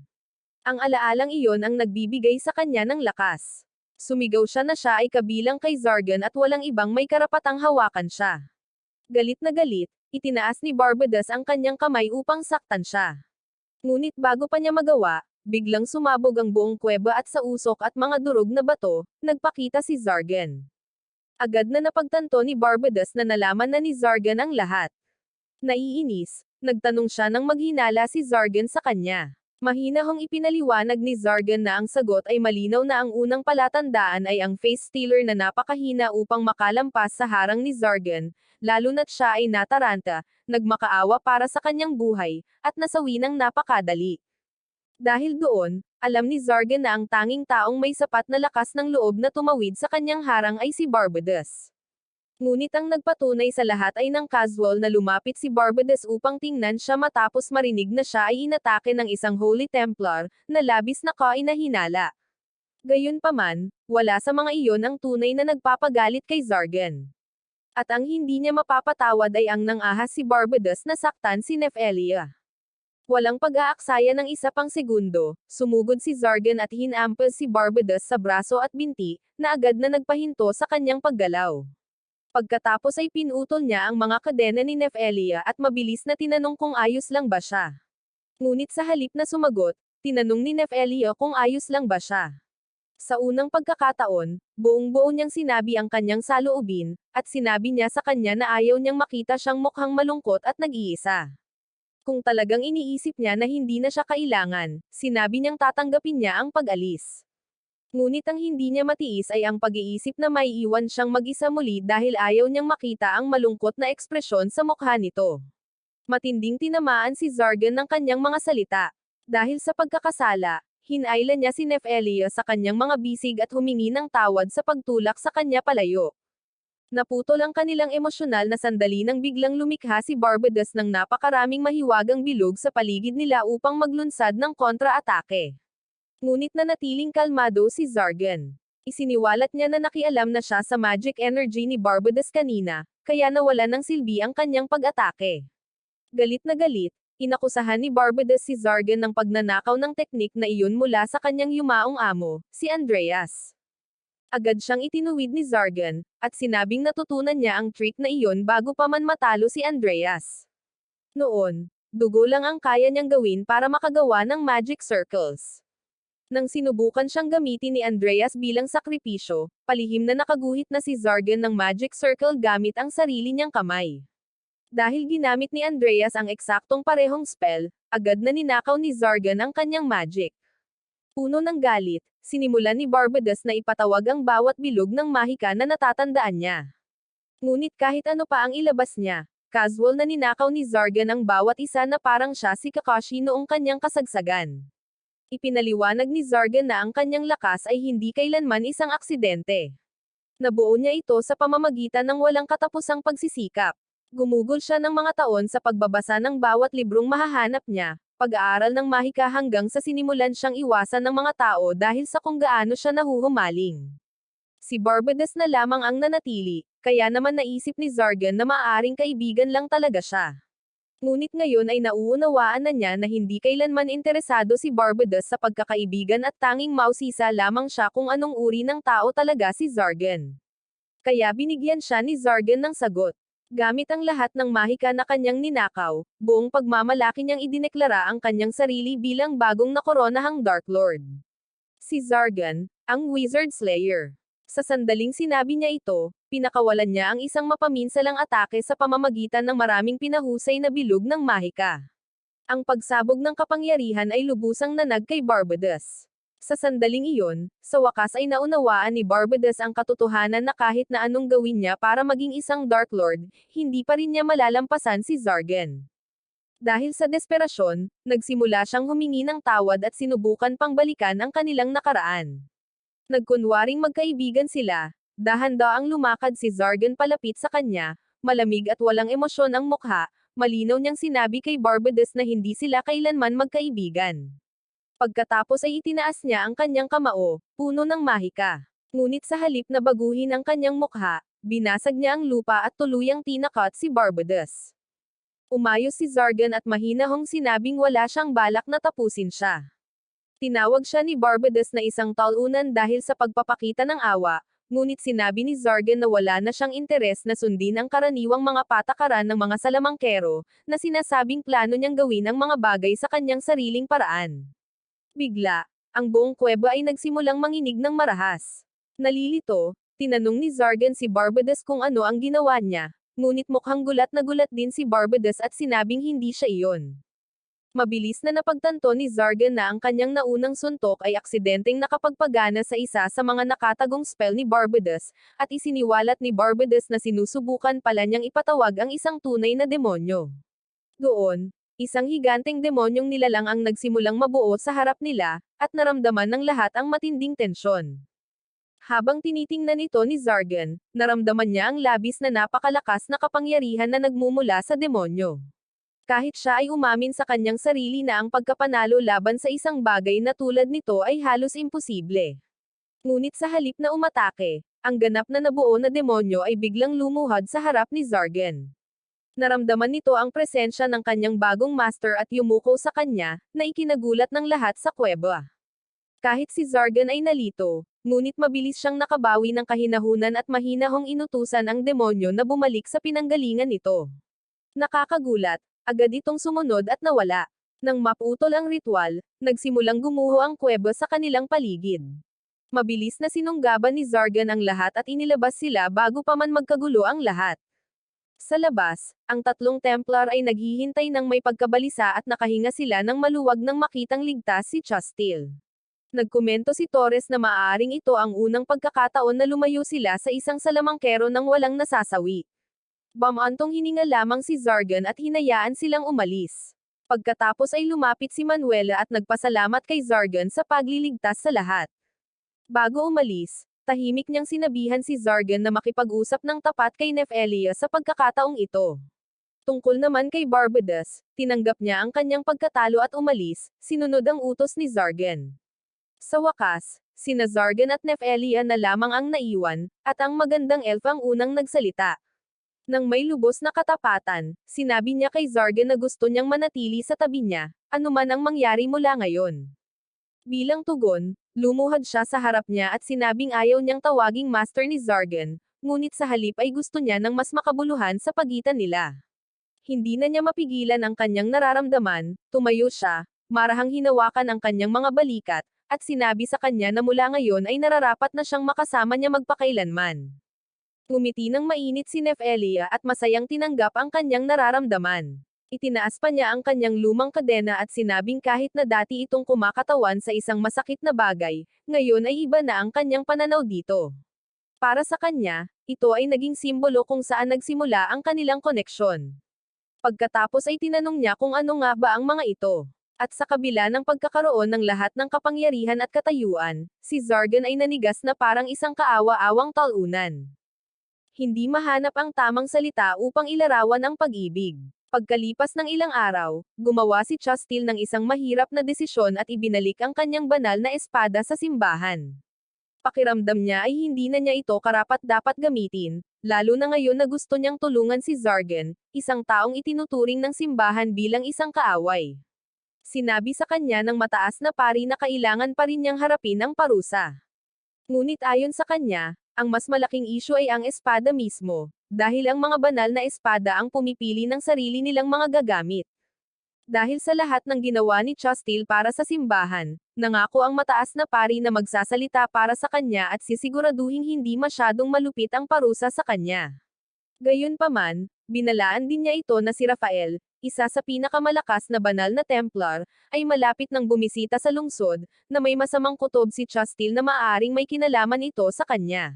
Ang alaalang iyon ang nagbibigay sa kanya ng lakas. Sumigaw siya na siya ay kabilang kay Zargan at walang ibang may karapatang hawakan siya. Galit na galit, itinaas ni Barbados ang kanyang kamay upang saktan siya. Ngunit bago pa niya magawa, biglang sumabog ang buong kuweba at sa usok at mga durog na bato, nagpakita si Zargan. Agad na napagtanto ni Barbados na nalaman na ni Zargan ang lahat. Naiinis, nagtanong siya nang maghinala si Zargan sa kanya. Mahinahong ipinaliwanag ni Zargan na ang sagot ay malinaw na ang unang palatandaan ay ang face stealer na napakahina upang makalampas sa harang ni Zargan, lalo na't siya ay nataranta, nagmakaawa para sa kanyang buhay, at nasawi ng napakadali. Dahil doon, alam ni Zargan na ang tanging taong may sapat na lakas ng loob na tumawid sa kanyang harang ay si Barbados. Ngunit ang nagpatunay sa lahat ay nang casual na lumapit si Barbados upang tingnan siya matapos marinig na siya ay inatake ng isang Holy Templar, na labis na kainahinala. Gayunpaman, wala sa mga iyon ang tunay na nagpapagalit kay Zargan. At ang hindi niya mapapatawad ay ang nang-ahas si Barbados na saktan si Nefelia. Walang pag-aaksaya ng isa pang segundo, sumugod si Zargan at hinampas si Barbados sa braso at binti, na agad na nagpahinto sa kanyang paggalaw. Pagkatapos ay pinutol niya ang mga kadena ni Nefelia at mabilis na tinanong kung ayos lang ba siya. Ngunit sa halip na sumagot, tinanong ni Nefelia kung ayos lang ba siya. Sa unang pagkakataon, buong-buo niyang sinabi ang kanyang saloobin, at sinabi niya sa kanya na ayaw niyang makita siyang mukhang malungkot at nag-iisa. Kung talagang iniisip niya na hindi na siya kailangan, sinabi niyang tatanggapin niya ang pag-alis. Ngunit ang hindi niya matiis ay ang pag-iisip na maiiwan siyang mag-isa muli dahil ayaw niyang makita ang malungkot na ekspresyon sa mukha nito. Matinding tinamaan si Zargan ng kanyang mga salita. Dahil sa pagkakasala, hinayla niya si Nefelia sa kanyang mga bisig at humingi ng tawad sa pagtulak sa kanya palayo. Naputol ang kanilang emosyonal na sandali nang biglang lumikha si Barbados ng napakaraming mahiwagang bilog sa paligid nila upang maglunsad ng kontra-atake. Ngunit nanatiling kalmado si Zargan. Isiniwalat niya na nakialam na siya sa magic energy ni Barbados kanina, kaya nawala ng silbi ang kanyang pag-atake. Galit na galit, inakusahan ni Barbados si Zargan ng pagnanakaw ng teknik na iyon mula sa kanyang yumaong amo, si Andreas. Agad siyang itinuwid ni Zargan, at sinabing natutunan niya ang trick na iyon bago pa man matalo si Andreas. Noon, dugo lang ang kaya niyang gawin para makagawa ng magic circles. Nang sinubukan siyang gamitin ni Andreas bilang sakripisyo, palihim na nakaguhit na si Zargan ng magic circle gamit ang sarili niyang kamay. Dahil ginamit ni Andreas ang eksaktong parehong spell, agad na ninakaw ni Zargan ang kanyang magic. Puno ng galit, sinimulan ni Barbados na ipatawag ang bawat bilog ng mahika na natatandaan niya. Ngunit kahit ano pa ang ilabas niya, casual na ninakaw ni Zargan ang bawat isa na parang siya si Kakashi noong kanyang kasagsagan. Ipinaliwanag ni Zargan na ang kanyang lakas ay hindi kailanman isang aksidente. Nabuo niya ito sa pamamagitan ng walang katapusang pagsisikap. Gumugol siya ng mga taon sa pagbabasa ng bawat librong mahahanap niya, pag-aaral ng mahika hanggang sa sinimulan siyang iwasan ng mga tao dahil sa kung gaano siya nahuhumaling. Si Barbados na lamang ang nanatili, kaya naman naisip ni Zargan na maaaring kaibigan lang talaga siya. Ngunit ngayon ay nauunawaan na niya na hindi kailanman interesado si Barbados sa pagkakaibigan at tanging mausisa lamang siya kung anong uri ng tao talaga si Zargan. Kaya binigyan siya ni Zargan ng sagot. Gamit ang lahat ng mahika na kanyang ninakaw, buong pagmamalaki niyang idineklara ang kanyang sarili bilang bagong nakoronahang Dark Lord. Si Zargan, ang Wizard Slayer. Sa sandaling sinabi niya ito, pinakawalan niya ang isang mapaminsalang atake sa pamamagitan ng maraming pinahusay na bilog ng mahika. Ang pagsabog ng kapangyarihan ay lubusang nanag kay Barbados. Sa sandaling iyon, sa wakas ay naunawaan ni Barbados ang katotohanan na kahit na anong gawin niya para maging isang Dark Lord, hindi pa rin niya malalampasan si Zargan. Dahil sa desperasyon, nagsimula siyang humingi ng tawad at sinubukan pang balikan ang kanilang nakaraan. Nagkunwaring magkaibigan sila, dahan-daang lumakad si Zargan palapit sa kanya, malamig at walang emosyon ang mukha, malinaw niyang sinabi kay Barbados na hindi sila kailanman magkaibigan. Pagkatapos ay itinaas niya ang kanyang kamao, puno ng mahika. Ngunit sa halip na baguhin ang kanyang mukha, binasag niya ang lupa at tuluyang tinakot si Barbados. Umayos si Zargan at mahinahong sinabing wala siyang balak na tapusin siya. Tinawag siya ni Barbados na isang talunan dahil sa pagpapakita ng awa, ngunit sinabi ni Zargan na wala na siyang interes na sundin ang karaniwang mga patakaran ng mga salamangkero, na sinasabing plano niyang gawin ang mga bagay sa kanyang sariling paraan. Bigla, ang buong kuweba ay nagsimulang manginig ng marahas. Nalilito, tinanong ni Zargan si Barbados kung ano ang ginawa niya, ngunit mukhang gulat na gulat din si Barbados at sinabing hindi siya iyon. Mabilis na napagtanto ni Zargan na ang kanyang naunang suntok ay aksidenteng nakapagpagana sa isa sa mga nakatagong spell ni Barbados, at isiniwalat ni Barbados na sinusubukan pala niyang ipatawag ang isang tunay na demonyo. Doon, isang higanteng demonyong nilalang ang nagsimulang mabuo sa harap nila, at naramdaman ng lahat ang matinding tensyon. Habang tinitingnan ito ni Zargan, naramdaman niya ang labis na napakalakas na kapangyarihan na nagmumula sa demonyo. Kahit siya ay umamin sa kanyang sarili na ang pagkapanalo laban sa isang bagay na tulad nito ay halos imposible. Ngunit sa halip na umatake, ang ganap na nabuo na demonyo ay biglang lumuhod sa harap ni Zargan. Naramdaman nito ang presensya ng kanyang bagong master at yumuko sa kanya, na ikinagulat ng lahat sa kuweba. Kahit si Zargan ay nalito, ngunit mabilis siyang nakabawi ng kahinahunan at mahinahong inutusan ang demonyo na bumalik sa pinanggalingan nito. Nakakagulat, agad itong sumunod at nawala. Nang maputol ang ritual, nagsimulang gumuho ang kuweba sa kanilang paligid. Mabilis na sinunggaban ni Zargan ang lahat at inilabas sila bago pa man magkagulo ang lahat. Sa labas, ang tatlong Templar ay naghihintay ng may pagkabalisa at nakahinga sila nang maluwag nang makitang ligtas si Chastil. Nagkomento si Torres na maaaring ito ang unang pagkakataon na lumayo sila sa isang salamangkero nang walang nasasawi. Bamantong hininga lamang si Zargan at hinayaan silang umalis. Pagkatapos ay lumapit si Manuela at nagpasalamat kay Zargan sa pagliligtas sa lahat. Bago umalis, tahimik niyang sinabihan si Zargan na makipag-usap ng tapat kay Nefelia sa pagkakataong ito. Tungkol naman kay Barbados, tinanggap niya ang kanyang pagkatalo at umalis, sinunod ang utos ni Zargan. Sa wakas, sina Zargan at Nefelia na lamang ang naiwan, at ang magandang elf ang unang nagsalita. Nang may lubos na katapatan, sinabi niya kay Zargan na gusto niyang manatili sa tabi niya, anuman ang mangyari mula ngayon. Bilang tugon, lumuhod siya sa harap niya at sinabing ayaw niyang tawaging master ni Zargan, ngunit sa halip ay gusto niya ng mas makabuluhan sa pagitan nila. Hindi na niya mapigilan ang kanyang nararamdaman, tumayo siya, marahang hinawakan ang kanyang mga balikat, at sinabi sa kanya na mula ngayon ay nararapat na siyang makasama niya magpakailanman. Ngumiti ng mainit si Nefelia at masayang tinanggap ang kanyang nararamdaman. Itinaas pa niya ang kanyang lumang kadena at sinabing kahit na dati itong kumakatawan sa isang masakit na bagay, ngayon ay iba na ang kanyang pananaw dito. Para sa kanya, ito ay naging simbolo kung saan nagsimula ang kanilang koneksyon. Pagkatapos ay tinanong niya kung ano nga ba ang mga ito. At sa kabila ng pagkakaroon ng lahat ng kapangyarihan at katayuan, si Zargan ay nanigas na parang isang kaawa-awang talunan. Hindi mahanap ang tamang salita upang ilarawan ang pag-ibig. Pagkalipas ng ilang araw, gumawa si Chastil ng isang mahirap na desisyon at ibinalik ang kanyang banal na espada sa simbahan. Pakiramdam niya ay hindi na niya ito karapat-dapat gamitin, lalo na ngayon na gusto niyang tulungan si Zargan, isang taong itinuturing ng simbahan bilang isang kaaway. Sinabi sa kanya ng mataas na pari na kailangan pa rin niyang harapin ang parusa. Ngunit ayon sa kanya, ang mas malaking isyu ay ang espada mismo, dahil ang mga banal na espada ang pumipili ng sarili nilang mga gagamit. Dahil sa lahat ng ginawa ni Chastil para sa simbahan, nangako ang mataas na pari na magsasalita para sa kanya at sisiguraduhing hindi masyadong malupit ang parusa sa kanya. Gayunpaman, binalaan din niya ito na si Rafael, isa sa pinakamalakas na banal na Templar, ay malapit nang bumisita sa lungsod, na may masamang kutob si Chastil na maaaring may kinalaman ito sa kanya.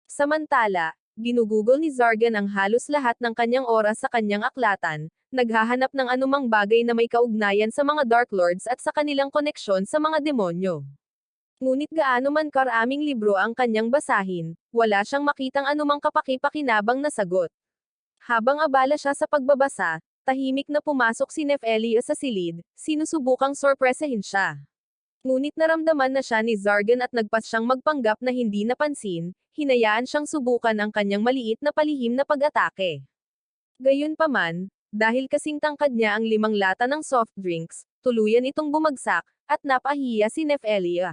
Samantala, ginugugol ni Zargan ang halos lahat ng kanyang oras sa kanyang aklatan, naghahanap ng anumang bagay na may kaugnayan sa mga Dark Lords at sa kanilang koneksyon sa mga demonyo. Ngunit gaano man karaming libro ang kanyang basahin, wala siyang makitang anumang kapaki-pakinabang na sagot. Habang abala siya sa pagbabasa, tahimik na pumasok si Nepheli sa silid, sinusubukang sorpresahin siya. Ngunit naramdaman na siya ni Zargan at nagpas siyang magpanggap na hindi napansin, hinayaan siyang subukan ang kanyang maliit na palihim na pag-atake. Gayunpaman, dahil kasing tangkad niya ang 5 lata ng soft drinks, tuluyan itong bumagsak, at napahiya si Nepheli.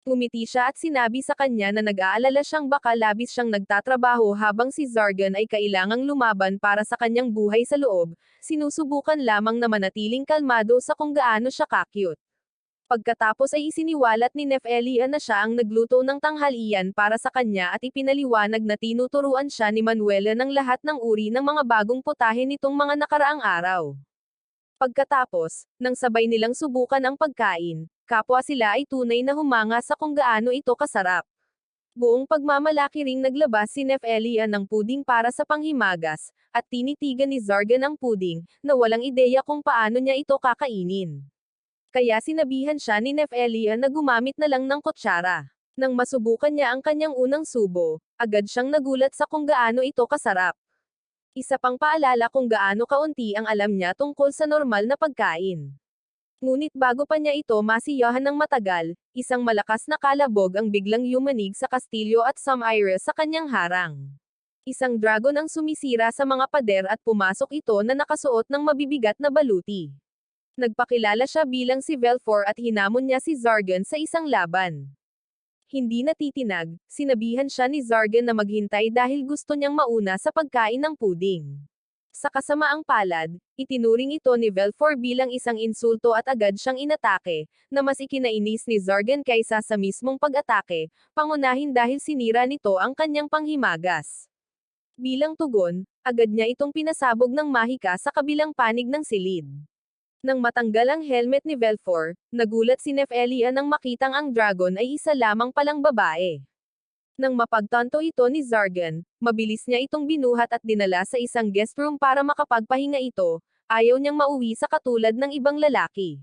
Ngumiti siya at sinabi sa kanya na nag-aalala siyang baka labis siyang nagtatrabaho habang si Zargan ay kailangang lumaban para sa kanyang buhay sa loob, sinusubukan lamang na manatiling kalmado sa kung gaano siya ka-cute. Pagkatapos ay isiniwalat ni Nepheli na siya ang nagluto ng tanghalian para sa kanya at ipinaliwanag na tinuturuan siya ni Manuela ng lahat ng uri ng mga bagong putahe nitong mga nakaraang araw. Pagkatapos, nang sabay nilang subukan ang pagkain, kapwa sila ay tunay na humanga sa kung gaano ito kasarap. Buong pagmamalaki ring naglabas si Nepheli ng puding para sa panghimagas, at tinitigan ni Zargan ang puding, na walang ideya kung paano niya ito kakainin. Kaya sinabihan siya ni Nepheli na gumamit na lang ng kutsara. Nang masubukan niya ang kanyang unang subo, agad siyang nagulat sa kung gaano ito kasarap. Isa pang paalala kung gaano kaunti ang alam niya tungkol sa normal na pagkain. Ngunit bago pa niya ito masiyahan ng matagal, isang malakas na kalabog ang biglang yumanig sa kastilyo at Samaira sa kanyang harang. Isang dragon ang sumisira sa mga pader at pumasok ito na nakasuot ng mabibigat na baluti. Nagpakilala siya bilang si Velfor at hinamon niya si Zargan sa isang laban. Hindi natitinag, sinabihan siya ni Zargan na maghintay dahil gusto niyang mauna sa pagkain ng puding. Sa kasamaang palad, itinuring ito ni Velfor bilang isang insulto at agad siyang inatake, na mas ikinainis ni Zargan kaysa sa mismong pag-atake, pangunahin dahil sinira nito ang kanyang panghimagas. Bilang tugon, agad niya itong pinasabog ng mahika sa kabilang panig ng silid. Nang matanggal ang helmet ni Velfor, nagulat si Nepheli nang makitang ang dragon ay isa lamang palang babae. Nang mapagtanto ito ni Zargan, mabilis niya itong binuhat at dinala sa isang guest room para makapagpahinga ito, ayaw niyang mauwi sa katulad ng ibang lalaki.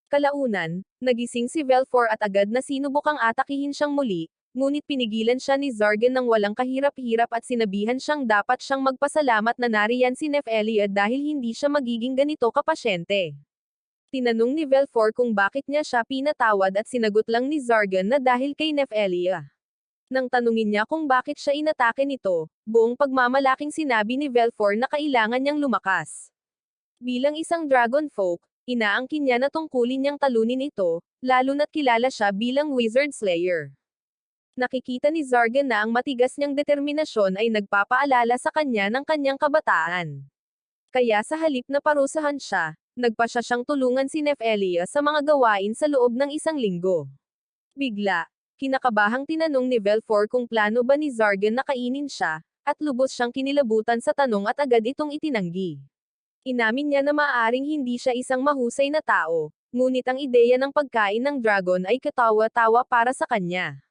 Kalaunan, nagising si Velfor at agad na sinubukang atakihin siyang muli, ngunit pinigilan siya ni Zargan ng walang kahirap-hirap at sinabihan siyang dapat siyang magpasalamat na nariyan si Nepheli dahil hindi siya magiging ganito kapasyente. Tinanong ni Velfor kung bakit niya siya pinatawad at sinagot lang ni Zargan na dahil kay Nepheli. Nang tanungin niya kung bakit siya inatake nito, buong pagmamalaking sinabi ni Velfor na kailangan niyang lumakas. Bilang isang dragon folk, inaangkin niya na tungkulin niyang talunin ito, lalo na't kilala siya bilang Wizard Slayer. Nakikita ni Zargan na ang matigas niyang determinasyon ay nagpapaalala sa kanya ng kanyang kabataan. Kaya sa halip na parusahan siya, nagpasya siyang tulungan si Nepheli sa mga gawain sa loob ng 1 linggo. Bigla, kinakabahang tinanong ni Velfor kung plano ba ni Zargan na kainin siya, at lubos siyang kinilabutan sa tanong at agad itong itinanggi. Inamin niya na maaaring hindi siya isang mahusay na tao, ngunit ang ideya ng pagkain ng dragon ay katawa-tawa para sa kanya.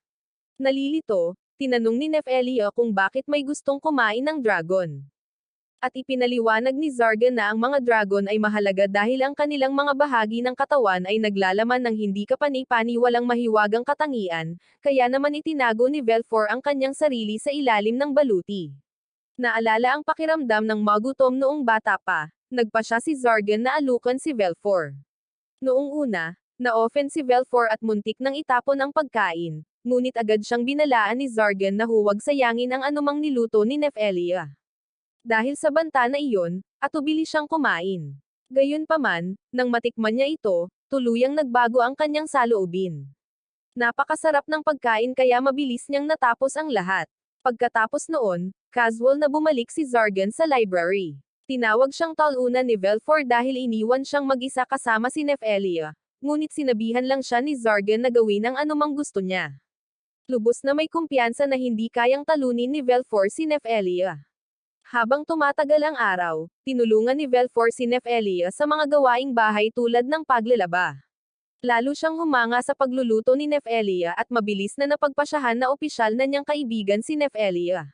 Nalilito, tinanong ni Nepheli kung bakit may gustong kumain ng dragon. At ipinaliwanag ni Zargan na ang mga dragon ay mahalaga dahil ang kanilang mga bahagi ng katawan ay naglalaman ng hindi kapani-paniwalang mahiwagang katangian, kaya naman itinago ni Velfor ang kanyang sarili sa ilalim ng baluti. Naalala ang pakiramdam ng magutom noong bata pa, nagpasya si Zargan na alukan si Velfor. Noong una, na-offend si Velfor at muntik nang itapon ang pagkain, ngunit agad siyang binalaan ni Zargan na huwag sayangin ang anumang niluto ni Nefelia. Dahil sa banta na iyon, atubili siyang kumain. Gayunpaman, nang matikman niya ito, tuluyang nagbago ang kanyang saloobin. Napakasarap ng pagkain kaya mabilis niyang natapos ang lahat. Pagkatapos noon, casual na bumalik si Zargan sa library. Tinawag siyang taluna ni Belfor dahil iniwan siyang mag-isa kasama si Nefelia, ngunit sinabihan lang siya ni Zargan na gawin ang anumang gusto niya. Lubos na may kumpiyansa na hindi kayang talunin ni Belfor si Nefelia. Habang tumatagal ang araw, tinulungan ni Belfor si Nefelia sa mga gawaing bahay tulad ng paglalaba. Lalo siyang humanga sa pagluluto ni Nefelia at mabilis na napagpasyahan na opisyal na niyang kaibigan si Nefelia.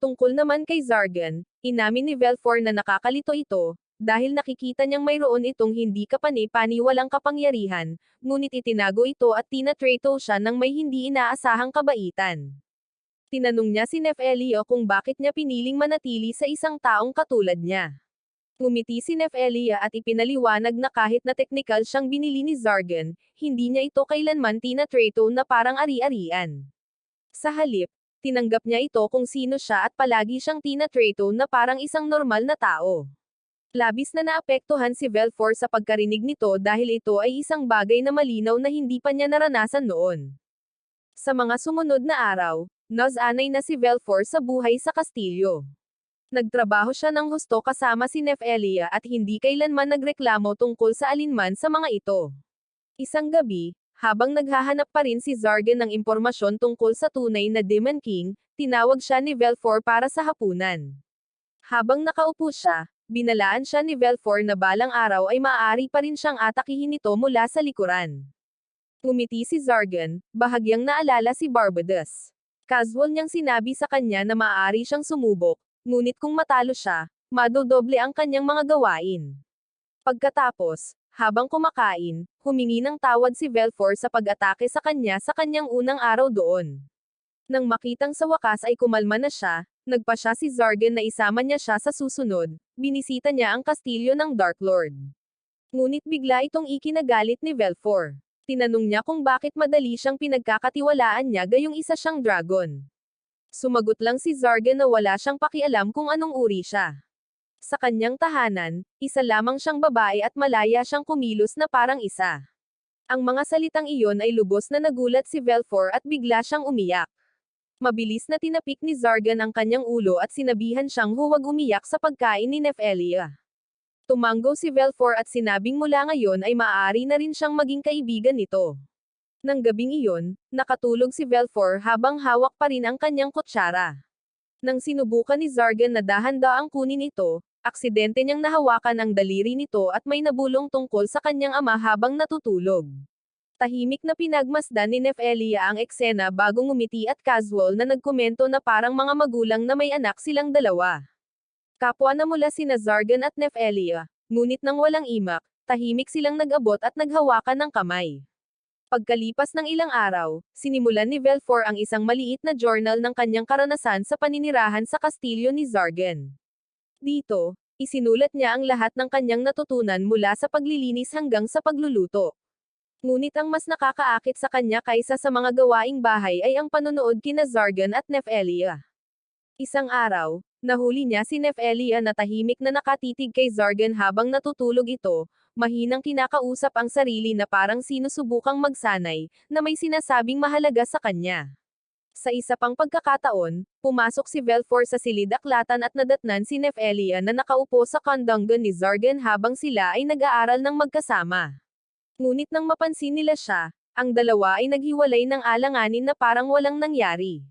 Tungkol naman kay Zargan, inamin ni Belfor na nakakalito ito, dahil nakikita niyang mayroon itong hindi kapani-paniwalang kapangyarihan, ngunit itinago ito at tinatrato siya ng may hindi inaasahang kabaitan. Tinanong niya si Nefelia kung bakit niya piniling manatili sa isang taong katulad niya. Ngumiti si Nefelia at ipinaliwanag na kahit na teknikal siyang binili ni Zargan, hindi niya ito kailanman tinatrato na parang ari-arian. Sa halip, tinanggap niya ito kung sino siya at palagi siyang tinatrato na parang isang normal na tao. Labis na naapektuhan si Belfor sa pagkarinig nito dahil ito ay isang bagay na malinaw na hindi pa niya naranasan noon. Sa mga sumunod na araw, nasanay na si Belfor sa buhay sa kastilyo. Nagtrabaho siya ng husto kasama si Nefelia at hindi kailanman nagreklamo tungkol sa alinman sa mga ito. Isang gabi, habang naghahanap pa rin si Zargan ng impormasyon tungkol sa tunay na Demon King, tinawag siya ni Belfor para sa hapunan. Habang nakaupo siya, binalaan siya ni Belfor na balang araw ay maaari pa rin siyang atakihin ito mula sa likuran. Ngumiti si Zargan, bahagyang naalala si Barbados. Casual niyang sinabi sa kanya na maaari siyang sumubok, ngunit kung matalo siya, madodoble ang kanyang mga gawain. Pagkatapos, habang kumakain, humingi ng tawad si Belfor sa pag-atake sa kanya sa kanyang unang araw doon. Nang makitang sa wakas ay kumalma na siya, nagpa siya si Zargan na isama niya siya sa susunod, binisita niya ang kastilyo ng Dark Lord. Ngunit bigla itong ikinagalit ni Belfor. Tinanong niya kung bakit madali siyang pinagkakatiwalaan niya gayong isa siyang dragon. Sumagot lang si Zargan na wala siyang pakialam kung anong uri siya. Sa kanyang tahanan, isa lamang siyang babae at malaya siyang kumilos na parang isa. Ang mga salitang iyon ay lubos na nagulat si Belfor at bigla siyang umiyak. Mabilis na tinapik ni Zargan ang kanyang ulo at sinabihan siyang huwag umiyak sa pagkain ni Nefelia. Tumanggo si Belfor at sinabing mula ngayon ay maaari na rin siyang maging kaibigan nito. Nang gabing iyon, nakatulog si Belfor habang hawak pa rin ang kanyang kutsara. Nang sinubukan ni Zargan na dahan-daang kunin ito, aksidente niyang nahawakan ang daliri nito at may nabulong tungkol sa kanyang ama habang natutulog. Tahimik na pinagmasdan ni Nefelia ang eksena bago ngumiti at casual na nagkomento na parang mga magulang na may anak silang dalawa. Kapwa na mula sina Zargan at Nefelia, ngunit nang walang imak, tahimik silang nag-abot at naghawakan ng kamay. Pagkalipas ng ilang araw, sinimulan ni Belfor ang isang maliit na journal ng kanyang karanasan sa paninirahan sa kastilyo ni Zargan. Dito, isinulat niya ang lahat ng kanyang natutunan mula sa paglilinis hanggang sa pagluluto. Ngunit ang mas nakakaakit sa kanya kaysa sa mga gawaing bahay ay ang panonood kina Zargan at Nefelia. Isang araw, nahuli niya si Nefelia na tahimik na nakatitig kay Zargan habang natutulog ito, mahinang kinakausap ang sarili na parang sinusubukang magsanay, na may sinasabing mahalaga sa kanya. Sa isa pang pagkakataon, pumasok si Belfor sa silid-aklatan at nadatnan si Nefelia na nakaupo sa kandanggan ni Zargan habang sila ay nag-aaral ng magkasama. Ngunit nang mapansin nila siya, ang dalawa ay naghiwalay ng alanganin na parang walang nangyari.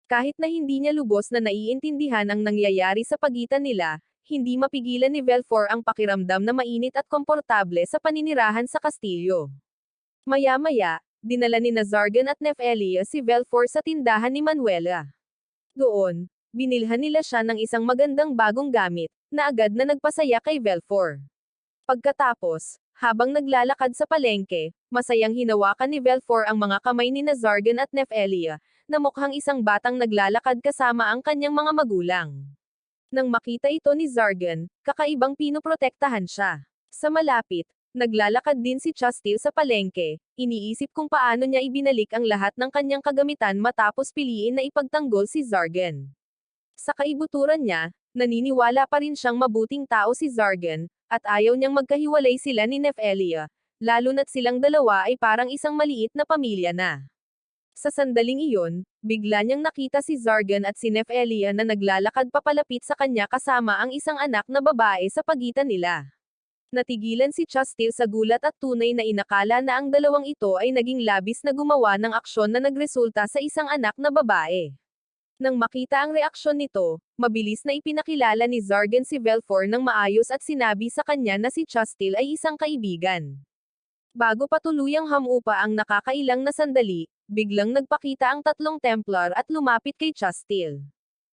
Kahit na hindi niya lubos na naiintindihan ang nangyayari sa pagitan nila, hindi mapigilan ni Belfor ang pakiramdam na mainit at komportable sa paninirahan sa kastilyo. Maya-maya, dinala ni Zargan at Nefelia si Belfor sa tindahan ni Manuela. Doon, binilhan nila siya ng isang magandang bagong gamit, na agad na nagpasaya kay Belfor. Pagkatapos, habang naglalakad sa palengke, masayang hinawakan ni Belfor ang mga kamay ni Zargan at Nefelia, na mukhang isang batang naglalakad kasama ang kanyang mga magulang. Nang makita ito ni Zargan, kakaibang pinoprotektahan siya. Sa malapit, Naglalakad din si Chastil sa palengke, iniisip kung paano niya ibinalik ang lahat ng kanyang kagamitan matapos piliin na ipagtanggol si Zargan. Sa kaibuturan niya, naniniwala pa rin siyang mabuting tao si Zargan, at ayaw niyang magkahiwalay sila ni Nefelia, lalo na't silang dalawa ay parang isang maliit na pamilya na. Sa sandaling iyon, bigla niyang nakita si Zargan at si Nefelia na naglalakad papalapit sa kanya kasama ang isang anak na babae sa pagitan nila. Natigilan si Chastil sa gulat at tunay na inakala na ang dalawang ito ay naging labis na gumawa ng aksyon na nagresulta sa isang anak na babae. Nang makita ang reaksyon nito, mabilis na ipinakilala ni Zargan si Velfor ng maayos at sinabi sa kanya na si Chastil ay isang kaibigan. Bago pa tuluyang hamupa ang nakakailang na sandali, biglang nagpakita ang tatlong Templar at lumapit kay Chastil.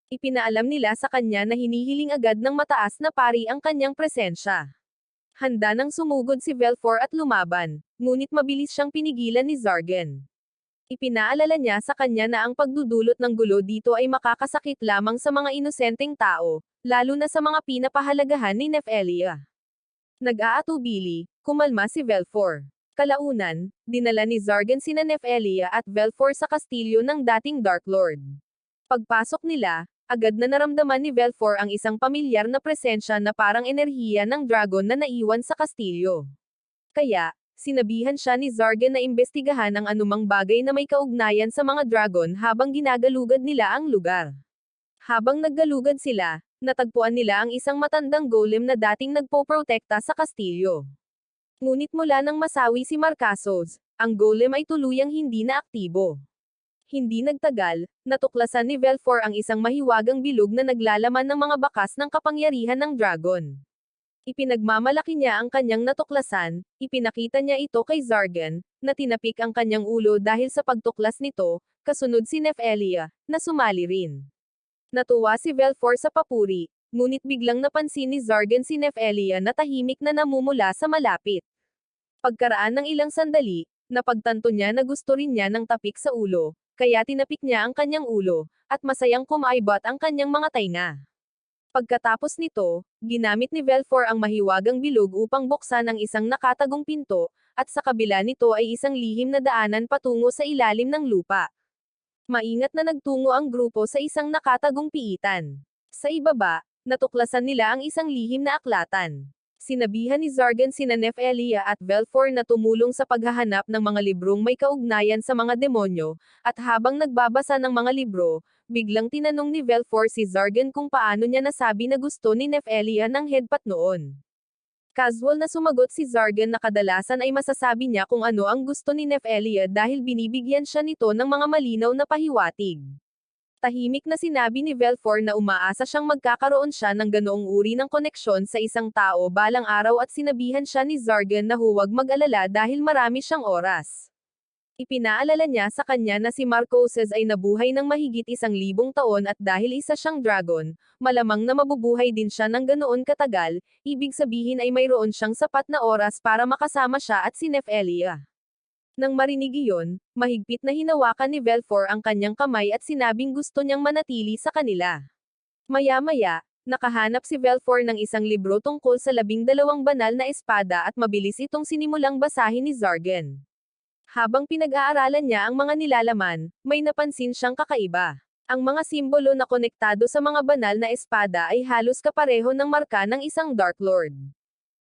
Ipinaalam nila sa kanya na hinihiling agad ng mataas na pari ang kanyang presensya. Handa nang sumugod si Velfor at lumaban, ngunit mabilis siyang pinigilan ni Zargan. Ipinaalala niya sa kanya na ang pagdudulot ng gulo dito ay makakasakit lamang sa mga inosenteng tao, lalo na sa mga pinapahalagahan ni Nefelia. Nag-aatubili, kumalma si Velfor. Kalaunan, dinala ni Zargan sina Nefelia at Velfor sa kastilyo ng dating Dark Lord. Pagpasok nila, agad na naramdaman ni Velfor ang isang pamilyar na presensya na parang enerhiya ng dragon na naiwan sa kastilyo. Kaya, sinabihan siya ni Zargan na imbestigahan ang anumang bagay na may kaugnayan sa mga dragon habang ginagalugad nila ang lugar. Habang naggalugad sila, natagpuan nila ang isang matandang golem na dating nagpoprotekta sa kastilyo. Ngunit mula nang masawi si Marcasos, ang golem ay tuluyang hindi na aktibo. Hindi nagtagal, natuklasan ni Velfor ang isang mahiwagang bilog na naglalaman ng mga bakas ng kapangyarihan ng dragon. Ipinagmamalaki niya ang kanyang natuklasan, ipinakita niya ito kay Zargan, na tinapik ang kanyang ulo dahil sa pagtuklas nito, kasunod si Nefelia, na sumali rin. Natuwa si Velfor sa papuri, ngunit biglang napansin ni Zargan si Nefelia na tahimik na namumula sa malapit. Pagkaraan ng ilang sandali, napagtanto niya na gusto rin niya ng tapik sa ulo, kaya tinapik niya ang kanyang ulo, at masayang kumaibot ang kanyang mga tainga. Pagkatapos nito, ginamit ni Velfor ang mahiwagang bilog upang buksan ang isang nakatagong pinto, at sa kabila nito ay isang lihim na daanan patungo sa ilalim ng lupa. Maingat na nagtungo ang grupo sa isang nakatagong piitan. Sa ibaba, natuklasan nila ang isang lihim na aklatan. Sinabihan ni Zargan sina Nefelia at Velfor na tumulong sa paghahanap ng mga librong may kaugnayan sa mga demonyo, at habang nagbabasa ng mga libro, biglang tinanong ni Velfor si Zargan kung paano niya nasabi na gusto ni Nefelia ng headpat noon. Casual na sumagot si Zargan na kadalasan ay masasabi niya kung ano ang gusto ni Nefelia dahil binibigyan siya nito ng mga malinaw na pahiwatig. Tahimik na sinabi ni Velfor na umaasa siyang magkakaroon siya ng ganoong uri ng koneksyon sa isang tao balang araw at sinabihan siya ni Zargan na huwag mag-alala dahil marami siyang oras. Ipinaalala niya sa kanya na si Marcoses ay nabuhay ng mahigit 1,000 taon at dahil isa siyang dragon, malamang na mabubuhay din siya ng ganoon katagal, ibig sabihin ay mayroon siyang sapat na oras para makasama siya at si Nefelia. Nang marinig iyon, mahigpit na hinawakan ni Velfor ang kanyang kamay at sinabing gusto niyang manatili sa kanila. Maya-maya, nakahanap si Velfor ng isang libro tungkol sa 12 banal na espada at mabilis itong sinimulang basahin ni Zargan. Habang pinag-aaralan niya ang mga nilalaman, may napansin siyang kakaiba. Ang mga simbolo na konektado sa mga banal na espada ay halos kapareho ng marka ng isang Dark Lord.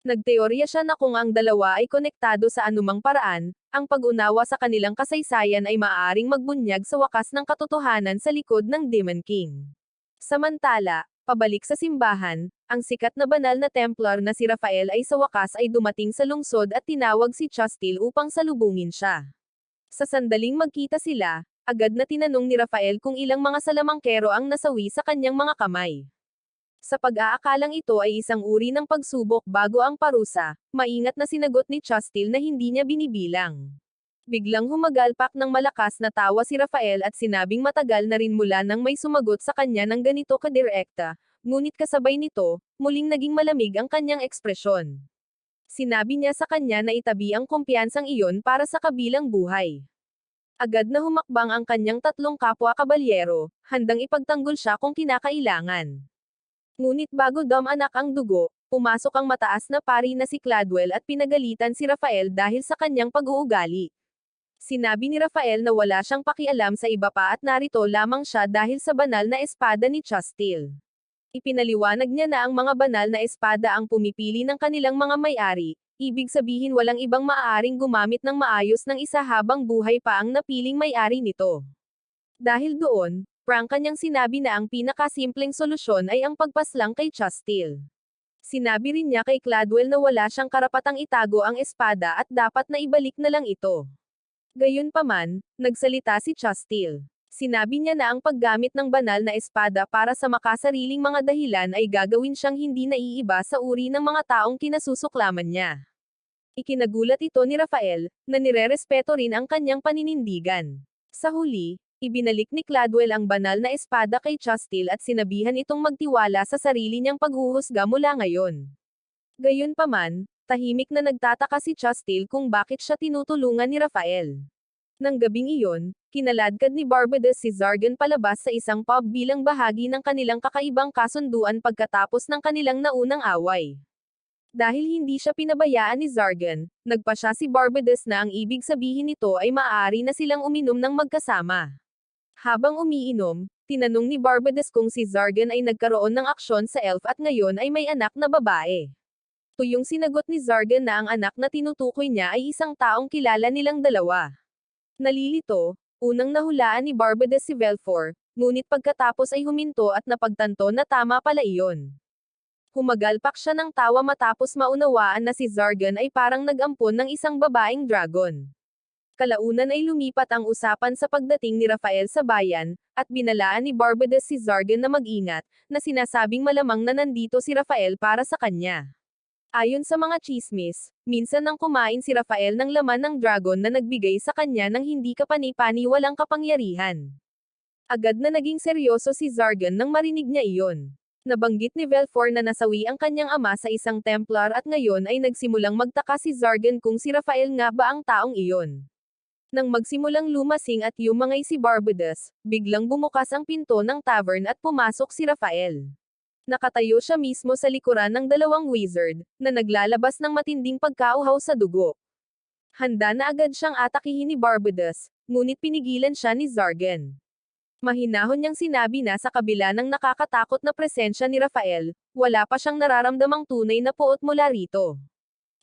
Nagteorya siya na kung ang dalawa ay konektado sa anumang paraan, ang pag-unawa sa kanilang kasaysayan ay maaaring magbunyag sa wakas ng katotohanan sa likod ng Demon King. Samantala, pabalik sa simbahan, ang sikat na banal na Templar na si Rafael ay sa wakas ay dumating sa lungsod at tinawag si Chastil upang salubungin siya. Sa sandaling magkita sila, agad na tinanong ni Rafael kung ilang mga salamangkero ang nasawi sa kanyang mga kamay. Sa pag-aakalang ito ay isang uri ng pagsubok bago ang parusa, maingat na sinagot ni Chastil na hindi niya binibilang. Biglang humagalpak ng malakas na tawa si Rafael at sinabing matagal na rin mula nang may sumagot sa kanya ng ganito kadirekta, ngunit kasabay nito, muling naging malamig ang kanyang ekspresyon. Sinabi niya sa kanya na itabi ang kumpiyansang iyon para sa kabilang buhay. Agad na humakbang ang kanyang tatlong kapwa kabalyero, handang ipagtanggol siya kung kinakailangan. Ngunit bago dumanak ang dugo, Pumasok ang mataas na pari na si Cladwell at pinagalitan si Rafael dahil sa kanyang pag-uugali. Sinabi ni Rafael na wala siyang pakialam sa iba pa at narito lamang siya dahil sa banal na espada ni Chastil. Ipinaliwanag niya na ang mga banal na espada ang pumipili ng kanilang mga may-ari, ibig sabihin walang ibang maaaring gumamit ng maayos ng isa habang buhay pa ang napiling may-ari nito. Dahil doon, prangka niyang sinabi na ang pinakasimpleng solusyon ay ang pagpaslang kay Chastil. Sinabi rin niya kay Cladwell na wala siyang karapatang itago ang espada at dapat na ibalik na lang ito. Gayunpaman, nagsalita si Chastil. Sinabi niya na ang paggamit ng banal na espada para sa makasariling mga dahilan ay gagawin siyang hindi naiiba sa uri ng mga taong kinasusuklaman niya. Ikinagulat ito ni Rafael, na nirerespeto rin ang kanyang paninindigan. Sa huli, ibinalik ni Cladwell ang banal na espada kay Chastil at sinabihan itong magtiwala sa sarili niyang paghuhusga mula ngayon. Gayunpaman, tahimik na nagtataka si Chastil kung bakit siya tinutulungan ni Rafael. Nang gabing iyon, kinaladkad ni Barbados si Zargan palabas sa isang pub bilang bahagi ng kanilang kakaibang kasunduan pagkatapos ng kanilang naunang away. Dahil hindi siya pinabayaan ni Zargan, nagpasya si Barbados na ang ibig sabihin nito ay maaari na silang uminom ng magkasama. Habang umiinom, tinanong ni Barbados kung si Zargan ay nagkaroon ng aksyon sa elf at ngayon ay may anak na babae. Tuyong sinagot ni Zargan na ang anak na tinutukoy niya ay isang taong kilala nilang dalawa. Nalilito, unang nahulaan ni Barbados si Velfor, ngunit pagkatapos ay huminto at napagtanto na tama pala iyon. Humagalpak siya ng tawa matapos maunawaan na si Zargan ay parang nag-ampon ng isang babaeng dragon. Kalaunan ay lumipat ang usapan sa pagdating ni Rafael sa bayan, at binalaan ni Barbados si Zargan na mag-ingat, na sinasabing malamang na nandito si Rafael para sa kanya. Ayon sa mga tsismis, minsan nang kumain si Rafael ng laman ng dragon na nagbigay sa kanya ng hindi kapani-paniwalang kapangyarihan. Agad na naging seryoso si Zargan nang marinig niya iyon. Nabanggit ni Velfor na nasawi ang kanyang ama sa isang Templar at ngayon ay nagsimulang magtaka si Zargan kung si Rafael nga ba ang taong iyon. Nang magsimulang lumasing at yumangay si Barbados, biglang bumukas ang pinto ng tavern at pumasok si Rafael. Nakatayo siya mismo sa likuran ng dalawang wizard, na naglalabas ng matinding pagkauhaw sa dugo. Handa na agad siyang atakihin ni Barbados, ngunit pinigilan siya ni Zargan. Mahinahon niyang sinabi na sa kabila ng nakakatakot na presensya ni Rafael, wala pa siyang nararamdamang tunay na puot mula rito.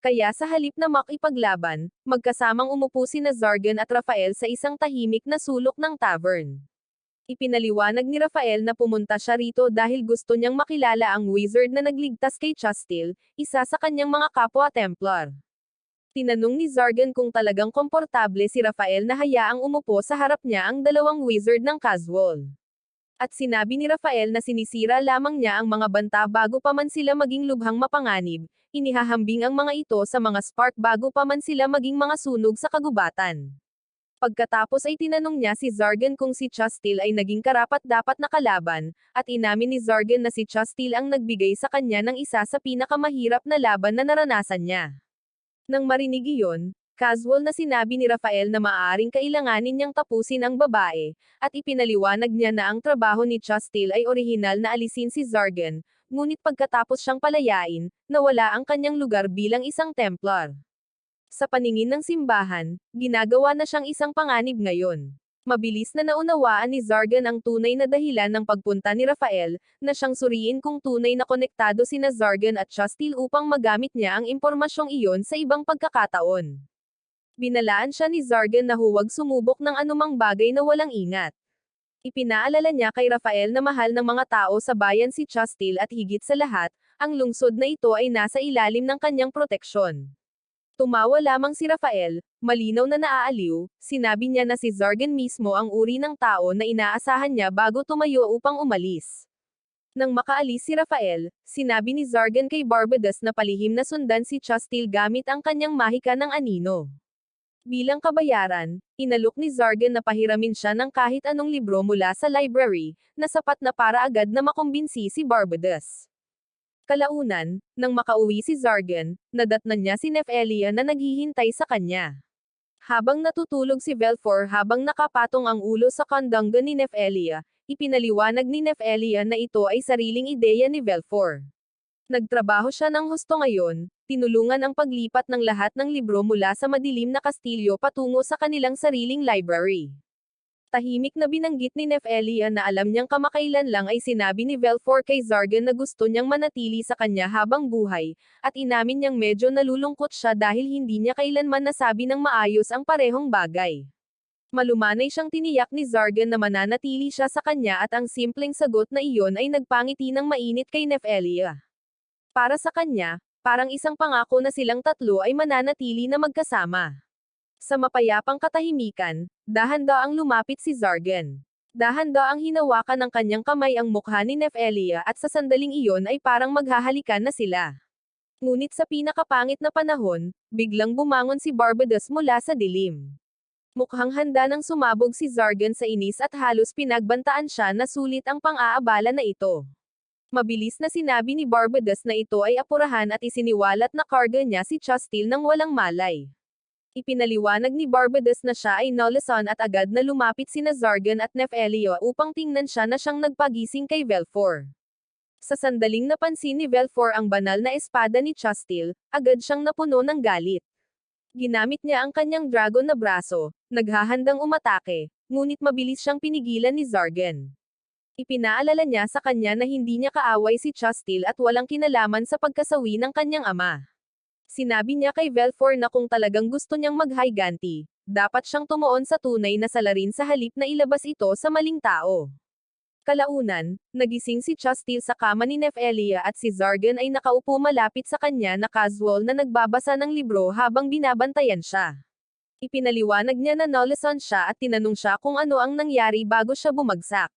Kaya sa halip na makipaglaban, magkasamang umupo sina Zargan at Rafael sa isang tahimik na sulok ng tavern. Ipinaliwanag ni Rafael na pumunta siya rito dahil gusto niyang makilala ang wizard na nagligtas kay Chastil, isa sa kanyang mga kapwa Templar. Tinanong ni Zargan kung talagang komportable si Rafael na hayaang umupo sa harap niya ang dalawang wizard ng casual. At sinabi ni Rafael na sinisira lamang niya ang mga banta bago pa man sila maging lubhang mapanganib, inihahambing ang mga ito sa mga spark bago pa man sila maging mga sunog sa kagubatan. Pagkatapos ay tinanong niya si Zargan kung si Chastil ay naging karapat-dapat na kalaban, at inamin ni Zargan na si Chastil ang nagbigay sa kanya ng isa sa pinakamahirap na laban na naranasan niya. Nang marinig iyon, casual na sinabi ni Rafael na maaaring kailanganin niyang tapusin ang babae, at ipinaliwanag niya na ang trabaho ni Chastil ay orihinal na alisin si Zargan, ngunit pagkatapos siyang palayain, nawala ang kanyang lugar bilang isang Templar. Sa paningin ng simbahan, ginagawa na siyang isang panganib ngayon. Mabilis na naunawaan ni Zargan ang tunay na dahilan ng pagpunta ni Rafael, na siyang suriin kung tunay na konektado sina Zargan at Chastil upang magamit niya ang impormasyong iyon sa ibang pagkakataon. Binalaan siya ni Zargan na huwag sumubok ng anumang bagay na walang ingat. Ipinaalala niya kay Rafael na mahal ng mga tao sa bayan si Chastil at higit sa lahat, ang lungsod na ito ay nasa ilalim ng kanyang proteksyon. Tumawa lamang si Rafael, malinaw na naaaliw, sinabi niya na si Zargan mismo ang uri ng tao na inaasahan niya bago tumayo upang umalis. Nang makaalis si Rafael, sinabi ni Zargan kay Barbados na palihim na sundan si Chastil gamit ang kanyang mahika ng anino. Bilang kabayaran, inalok ni Zargan na pahiramin siya ng kahit anong libro mula sa library, na sapat na para agad na makumbinsi si Barbados. Kalaunan, nang makauwi si Zargan, nadatnan niya si Nefelia na naghihintay sa kanya. Habang natutulog si Velfor habang nakapatong ang ulo sa kandangga ni Nefelia, ipinaliwanag ni Nefelia na ito ay sariling ideya ni Velfor. Nagtrabaho siya ng husto ngayon, tinulungan ang paglipat ng lahat ng libro mula sa madilim na kastilyo patungo sa kanilang sariling library. Tahimik na binanggit ni Nefelia na alam niyang kamakailan lang ay sinabi ni Velfor kay Zargan na gusto niyang manatili sa kanya habang buhay, at inamin niyang medyo nalulungkot siya dahil hindi niya kailanman nasabi ng maayos ang parehong bagay. Malumanay siyang tiniyak ni Zargan na mananatili siya sa kanya at ang simpleng sagot na iyon ay nagpangiti ng mainit kay Nefelia. Para sa kanya, parang isang pangako na silang tatlo ay mananatili na magkasama. Sa mapayapang katahimikan, dahan-daang lumapit si Zargan. Dahan-daang hinawakan ng kanyang kamay ang mukha ni Nefelia at sa sandaling iyon ay parang maghahalikan na sila. Ngunit sa pinakapangit na panahon, biglang bumangon si Barbados mula sa dilim. Mukhang handa nang sumabog si Zargan sa inis at halos pinagbantaan siya na sulit ang pang-aabala na ito. Mabilis na sinabi ni Barbados na ito ay apurahan at isiniwalat na karga niya si Chastil nang walang malay. Ipinaliwanag ni Barbados na siya ay Nolason at agad na lumapit sina Zargan at Nefelia upang tingnan siya na siyang nagpagising kay Velfor. Sa sandaling napansin ni Velfor ang banal na espada ni Chastil, agad siyang napuno ng galit. Ginamit niya ang kanyang dragon na braso, naghahandang umatake, ngunit mabilis siyang pinigilan ni Zargan. Ipinaalala niya sa kanya na hindi niya kaaway si Chastil at walang kinalaman sa pagkasawi ng kanyang ama. Sinabi niya kay Velfor na kung talagang gusto niyang maghiganti, dapat siyang tumuon sa tunay na salarin sa halip na ilabas ito sa maling tao. Kalaunan, nagising si Chastil sa kama ni Nefelia at si Zargan ay nakaupo malapit sa kanya na casual na nagbabasa ng libro habang binabantayan siya. Ipinaliwanag niya na Nolason siya at tinanong siya kung ano ang nangyari bago siya bumagsak.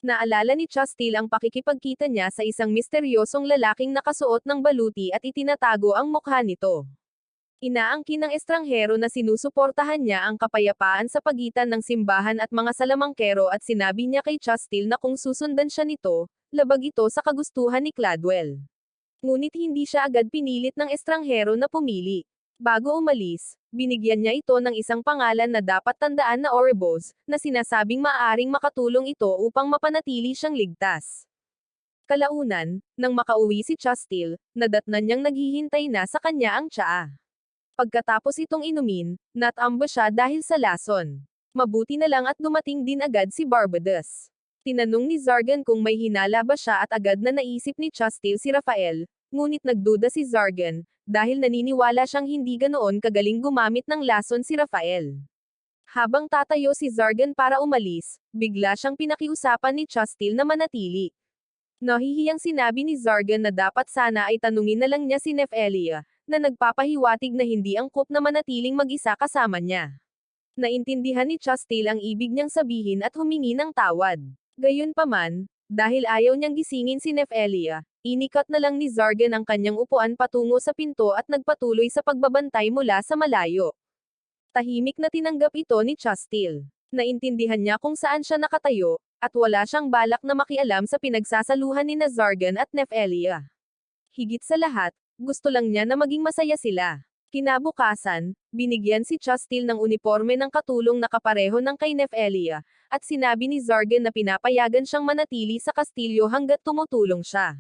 Naalala ni Chastil ang pakikipagkita niya sa isang misteryosong lalaking nakasuot ng baluti at itinatago ang mukha nito. Inaangkin ng estranghero na sinusuportahan niya ang kapayapaan sa pagitan ng simbahan at mga salamangkero at sinabi niya kay Chastil na kung susundan siya nito, labag ito sa kagustuhan ni Cladwell. Ngunit hindi siya agad pinilit ng estranghero na pumili. Bago umalis, binigyan niya ito ng isang pangalan na dapat tandaan na Oribos, na sinasabing maaaring makatulong ito upang mapanatili siyang ligtas. Kalaunan, nang makauwi si Chastil, nadatnan niyang naghihintay na sa kanya ang tsaa. Pagkatapos itong inumin, natamba siya dahil sa lason. Mabuti na lang at dumating din agad si Barbados. Tinanong ni Zargan kung may hinala ba siya at agad na naisip ni Chastil si Rafael, ngunit nagduda si Zargan, dahil naniniwala siyang hindi ganoon kagaling gumamit ng lason si Rafael. Habang tatayo si Zargan para umalis, bigla siyang pinakiusapan ni Chastil na manatili. Nahihiyang sinabi ni Zargan na dapat sana ay tanungin na lang niya si Nefelia, na nagpapahiwatig na hindi angkop na manatiling mag-isa kasama niya. Naintindihan ni Chastil ang ibig niyang sabihin at humingi ng tawad. Gayunpaman, dahil ayaw niyang gisingin si Nefelia, inikat na lang ni Zargan ang kanyang upuan patungo sa pinto at nagpatuloy sa pagbabantay mula sa malayo. Tahimik na tinanggap ito ni Chastil. Naintindihan niya kung saan siya nakatayo, at wala siyang balak na makialam sa pinagsasaluhan ni Zargan at Nefelia. Higit sa lahat, gusto lang niya na maging masaya sila. Kinabukasan, binigyan si Chastil ng uniforme ng katulong na kapareho ng kay Nefelia, at sinabi ni Zargan na pinapayagan siyang manatili sa kastilyo hanggat tumutulong siya.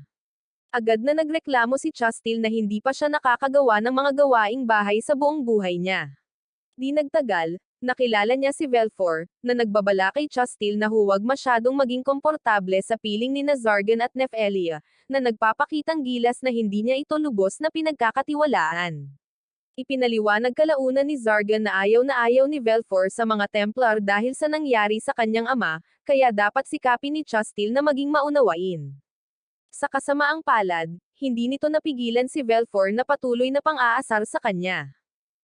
Agad na nagreklamo si Chastil na hindi pa siya nakakagawa ng mga gawaing bahay sa buong buhay niya. Di nagtagal, nakilala niya si Velfor, na nagbabala kay Chastil na huwag masyadong maging komportable sa piling ni Zargan at Nefelia, na nagpapakitang gilas na hindi niya ito lubos na pinagkakatiwalaan. Ipinaliwanag kalaunan ni Zargan na ayaw ni Velfor sa mga Templar dahil sa nangyari sa kanyang ama, kaya dapat sikapin ni Chastil na maging maunawain. Sa kasamaang palad, hindi nito napigilan si Velfor na patuloy na pang-aasar sa kanya.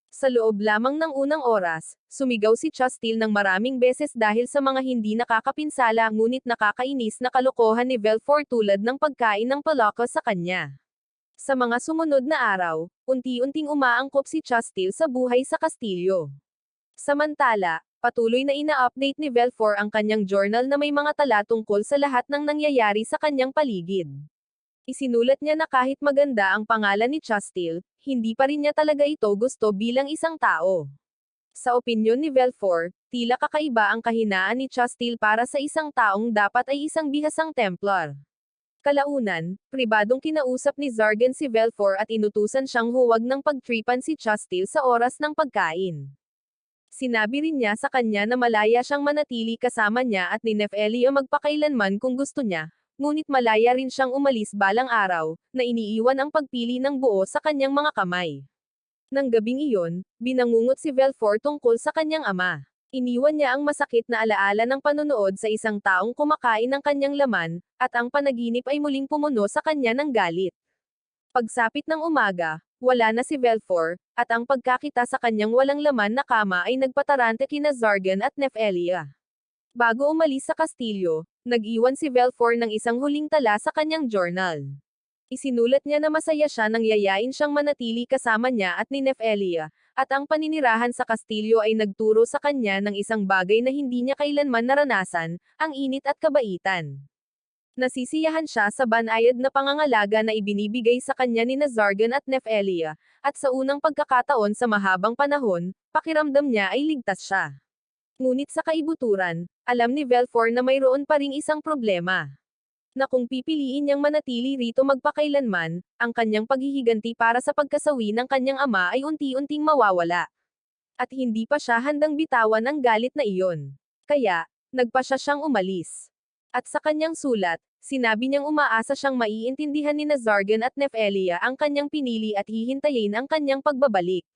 Sa loob lamang ng unang oras, sumigaw si Chastil ng maraming beses dahil sa mga hindi nakakapinsala ngunit nakakainis na kalokohan ni Velfor tulad ng pagkain ng palaka sa kanya. Sa mga sumunod na araw, unti-unting umaangkop si Chastil sa buhay sa kastilyo. Samantala, patuloy na ina-update ni Velfor ang kanyang journal na may mga tala tungkol sa lahat ng nangyayari sa kanyang paligid. Isinulat niya na kahit maganda ang pangalan ni Chastil, hindi pa rin niya talaga ito gusto bilang isang tao. Sa opinyon ni Velfor, tila kakaiba ang kahinaan ni Chastil para sa isang taong dapat ay isang bihasang Templar. Kalaunan, pribadong kinausap ni Zargan si Velfor at inutusan siyang huwag nang pagtripan si Chastil sa oras ng pagkain. Sinabi rin niya sa kanya na malaya siyang manatili kasama niya at ni Nefelia magpakailanman kung gusto niya, ngunit malaya rin siyang umalis balang araw, na iniiwan ang pagpili ng buo sa kanyang mga kamay. Nang gabing iyon, binangungot si Velfor tungkol sa kanyang ama. Iniwan niya ang masakit na alaala ng panonood sa isang taong kumakain ng kanyang laman, at ang panaginip ay muling pumuno sa kanya ng galit. Pagsapit ng umaga, wala na si Velfor, at ang pagkakita sa kanyang walang laman na kama ay nagpatarante kina Zargan at Nefelia. Bago umalis sa kastilyo, nag-iwan si Velfor ng isang huling tala sa kanyang journal. Isinulat niya na masaya siya nang yayain siyang manatili kasama niya at ni Nefelia, at ang paninirahan sa kastilyo ay nagturo sa kanya ng isang bagay na hindi niya kailanman naranasan, ang init at kabaitan. Nasisiyahan siya sa banayad na pangangalaga na ibinibigay sa kanya ni Zargan at Nefelia, at sa unang pagkakataon sa mahabang panahon, pakiramdam niya ay ligtas siya. Ngunit sa kaibuturan, alam ni Velfor na mayroon pa ring isang problema. Na kung pipiliin niyang manatili rito magpakailanman, ang kanyang paghihiganti para sa pagkasawi ng kanyang ama ay unti-unting mawawala. At hindi pa siya handang bitawan ang galit na iyon. Kaya, nagpa siya siyang umalis. At sa kanyang sulat, sinabi niyang umaasa siyang maiintindihan ni Zargan at Nefelia ang kanyang pinili at hihintayin ang kanyang pagbabalik.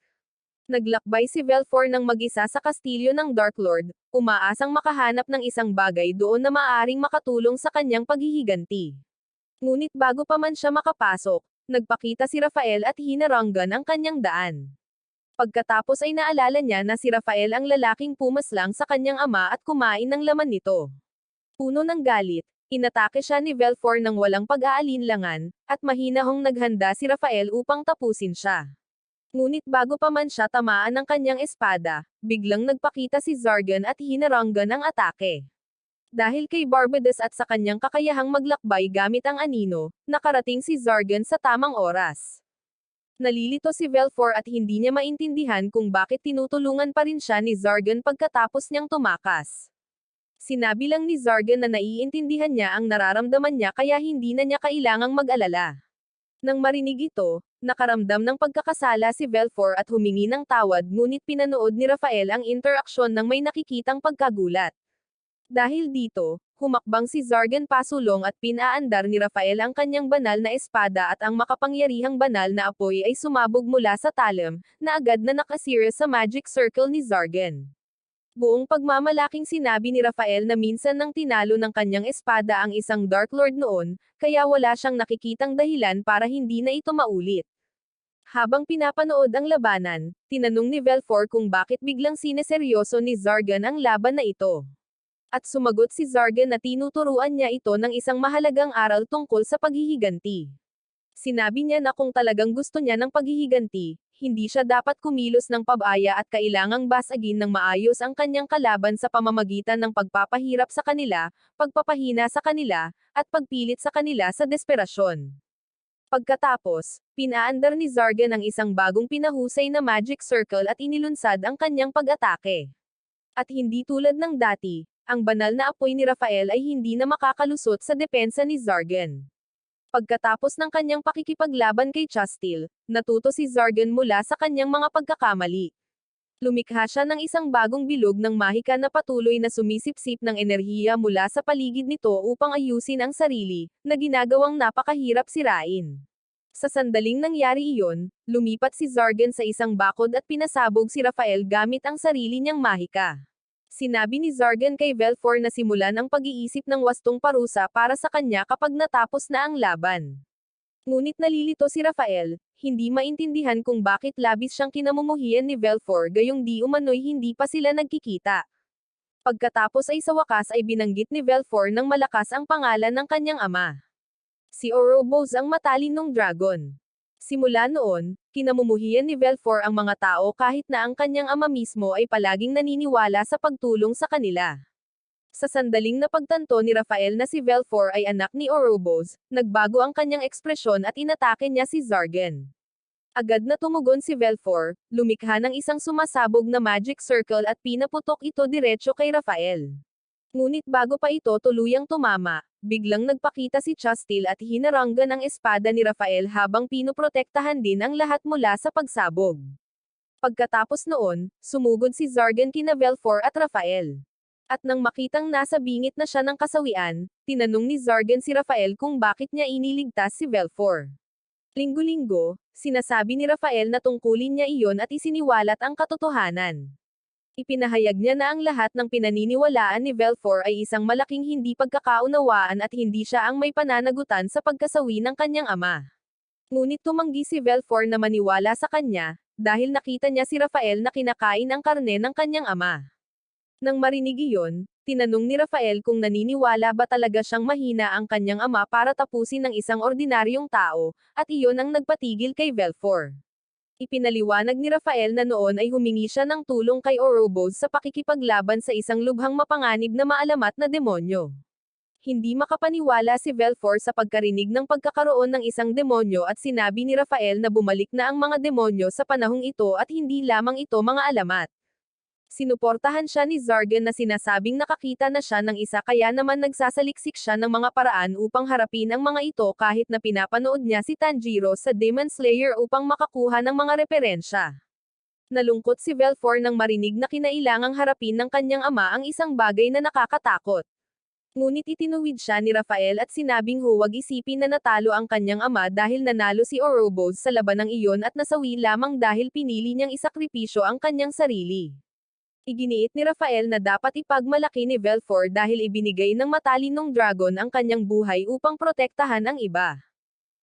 Naglakbay si Velfor ng mag-isa sa kastilyo ng Dark Lord, umaasang makahanap ng isang bagay doon na maaaring makatulong sa kanyang paghihiganti. Ngunit bago pa man siya makapasok, nagpakita si Rafael at hinaranggan ang kanyang daan. Pagkatapos ay naalala niya na si Rafael ang lalaking pumaslang sa kanyang ama at kumain ng laman nito. Puno ng galit, inatake siya ni Velfor ng walang pag-aalinlangan, at mahinahong naghanda si Rafael upang tapusin siya. Ngunit bago pa man siya tamaan ng kanyang espada, biglang nagpakita si Zargan at hinaranggan ang atake. Dahil kay Barbados at sa kanyang kakayahang maglakbay gamit ang anino, nakarating si Zargan sa tamang oras. Nalilito si Velfor at hindi niya maintindihan kung bakit tinutulungan pa rin siya ni Zargan pagkatapos niyang tumakas. Sinabi lang ni Zargan na naiintindihan niya ang nararamdaman niya kaya hindi na niya kailangang mag-alala. Nang marinig ito, nakaramdam ng pagkakasala si Velfor at humingi ng tawad ngunit pinanood ni Rafael ang interaksyon ng may nakikitang pagkagulat. Dahil dito, humakbang si Zargan pasulong at pinaandar ni Rafael ang kanyang banal na espada at ang makapangyarihang banal na apoy ay sumabog mula sa talim, na agad na nakasira sa magic circle ni Zargan. Buong pagmamalaking sinabi ni Rafael na minsan nang tinalo ng kanyang espada ang isang Dark Lord noon, kaya wala siyang nakikitang dahilan para hindi na ito maulit. Habang pinapanood ang labanan, tinanong ni Velfor kung bakit biglang sineseryoso ni Zargan ang laban na ito. At sumagot si Zargan na tinuturuan niya ito ng isang mahalagang aral tungkol sa paghihiganti. Sinabi niya na kung talagang gusto niya ng paghihiganti, hindi siya dapat kumilos ng pabaya at kailangang basagin ng maayos ang kanyang kalaban sa pamamagitan ng pagpapahirap sa kanila, pagpapahina sa kanila, at pagpilit sa kanila sa desperasyon. Pagkatapos, pinaandar ni Zargan ang isang bagong pinahusay na magic circle at inilunsad ang kanyang pag-atake. At hindi tulad ng dati, ang banal na apoy ni Rafael ay hindi na makakalusot sa depensa ni Zargan. Pagkatapos ng kanyang pakikipaglaban kay Chastil, natuto si Zargan mula sa kanyang mga pagkakamali. Lumikha siya ng isang bagong bilog ng mahika na patuloy na sumisipsip ng enerhiya mula sa paligid nito upang ayusin ang sarili, na ginagawang napakahirap sirain. Sa sandaling nangyari iyon, lumipat si Zargan sa isang bakod at pinasabog si Rafael gamit ang sarili niyang mahika. Sinabi ni Zargan kay Velfor na simulan ang pag-iisip ng wastong parusa para sa kanya kapag natapos na ang laban. Ngunit nalilito si Rafael, hindi maintindihan kung bakit labis siyang kinamumuhian ni Velfor gayong di umano'y hindi pa sila nagkikita. Pagkatapos ay sa wakas ay binanggit ni Velfor ng malakas ang pangalan ng kanyang ama. Si Ouroboros ang matalinong dragon. Simula noon, kinamumuhian ni Velfor ang mga tao kahit na ang kanyang ama mismo ay palaging naniniwala sa pagtulong sa kanila. Sa sandaling napagtanto ni Rafael na si Velfor ay anak ni Ouroboros, nagbago ang kanyang ekspresyon at inatake niya si Zargan. Agad na tumugon si Velfor, lumikha ng isang sumasabog na magic circle at pinaputok ito diretso kay Rafael. Ngunit bago pa ito tuluyang tumama, biglang nagpakita si Chastil at hinaranggan ang espada ni Rafael habang pinoprotektahan din ang lahat mula sa pagsabog. Pagkatapos noon, sumugod si Zargan kina Belfort at Rafael. At nang makitang nasa bingit na siya ng kasawian, tinanong ni Zargan si Rafael kung bakit niya iniligtas si Belfort. Linggo-linggo, sinasabi ni Rafael na tungkulin niya iyon at isiniwalat ang katotohanan. Ipinahayag niya na ang lahat ng pinaniniwalaan ni Belfort ay isang malaking hindi pagkakaunawaan at hindi siya ang may pananagutan sa pagkasawi ng kanyang ama. Ngunit tumanggi si Belfort na maniwala sa kanya, dahil nakita niya si Rafael na kinakain ang karne ng kanyang ama. Nang marinig iyon, tinanong ni Rafael kung naniniwala ba talaga siyang mahina ang kanyang ama para tapusin ng isang ordinaryong tao, at iyon ang nagpatigil kay Belfort. Ipinaliwanag ni Rafael na noon ay humingi siya ng tulong kay Ouroboros sa pakikipaglaban sa isang lubhang mapanganib na maalamat na demonyo. Hindi makapaniwala si Belfort sa pagkarinig ng pagkakaroon ng isang demonyo at sinabi ni Rafael na bumalik na ang mga demonyo sa panahong ito at hindi lamang ito mga alamat. Sinuportahan siya ni Zargan na sinasabing nakakita na siya ng isa kaya naman nagsasaliksik siya ng mga paraan upang harapin ang mga ito kahit na pinapanood niya si Tanjiro sa Demon Slayer upang makakuha ng mga referensya. Nalungkot si Belfort nang marinig na kinailangang harapin ng kanyang ama ang isang bagay na nakakatakot. Ngunit itinuwid siya ni Rafael at sinabing huwag isipin na natalo ang kanyang ama dahil nanalo si Ouroboros sa labanang iyon at nasawi lamang dahil pinili niyang isakripisyo ang kanyang sarili. Iginiit ni Rafael na dapat ipagmalaki ni Belfort dahil ibinigay ng matalinong dragon ang kanyang buhay upang protektahan ang iba.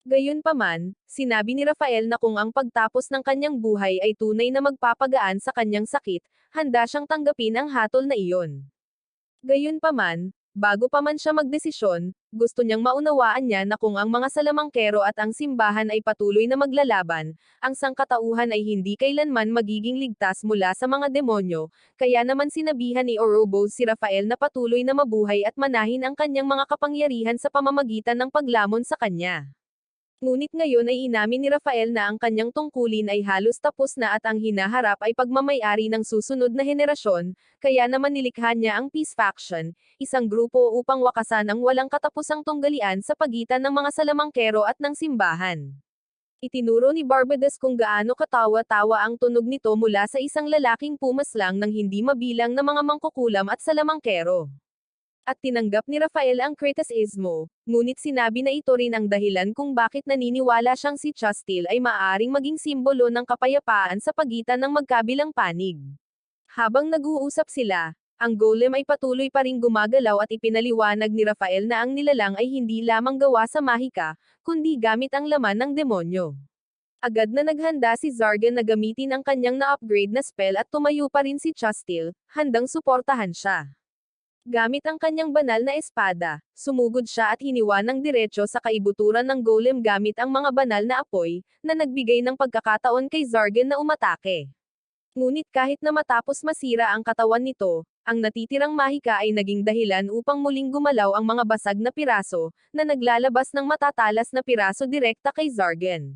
Gayunpaman, sinabi ni Rafael na kung ang pagtapos ng kanyang buhay ay tunay na magpapagaan sa kanyang sakit, handa siyang tanggapin ang hatol na iyon. Gayunpaman, bago pa man siya magdesisyon, gusto niyang maunawaan niya na kung ang mga salamangkero at ang simbahan ay patuloy na maglalaban, ang sangkatauhan ay hindi kailanman magiging ligtas mula sa mga demonyo, kaya naman sinabihan ni Ouroboros si Rafael na patuloy na mabuhay at manahin ang kanyang mga kapangyarihan sa pamamagitan ng paglamon sa kanya. Ngunit ngayon ay inamin ni Rafael na ang kanyang tungkulin ay halos tapos na at ang hinaharap ay pagmamay-ari ng susunod na henerasyon, kaya naman nilikha niya ang Peace Faction, isang grupo upang wakasan ang walang katapusang tunggalian sa pagitan ng mga salamangkero at ng simbahan. Itinuro ni Barbados kung gaano katawa-tawa ang tunog nito mula sa isang lalaking pumaslang ng hindi mabilang na mga mangkukulam at salamangkero. At tinanggap ni Rafael ang kritisismo, ngunit sinabi na ito rin ang dahilan kung bakit naniniwala siyang si Chastil ay maaaring maging simbolo ng kapayapaan sa pagitan ng magkabilang panig. Habang nag-uusap sila, ang golem ay patuloy pa ring gumagalaw at ipinaliwanag ni Rafael na ang nilalang ay hindi lamang gawa sa mahika, kundi gamit ang laman ng demonyo. Agad na naghanda si Zargan na gamitin ang kanyang na-upgrade na spell at tumayo pa rin si Chastil, handang suportahan siya. Gamit ang kanyang banal na espada, sumugod siya at hiniwa ng diretso sa kaibuturan ng golem gamit ang mga banal na apoy, na nagbigay ng pagkakataon kay Zargan na umatake. Ngunit kahit na matapos masira ang katawan nito, ang natitirang mahika ay naging dahilan upang muling gumalaw ang mga basag na piraso, na naglalabas ng matatalas na piraso direkta kay Zargan.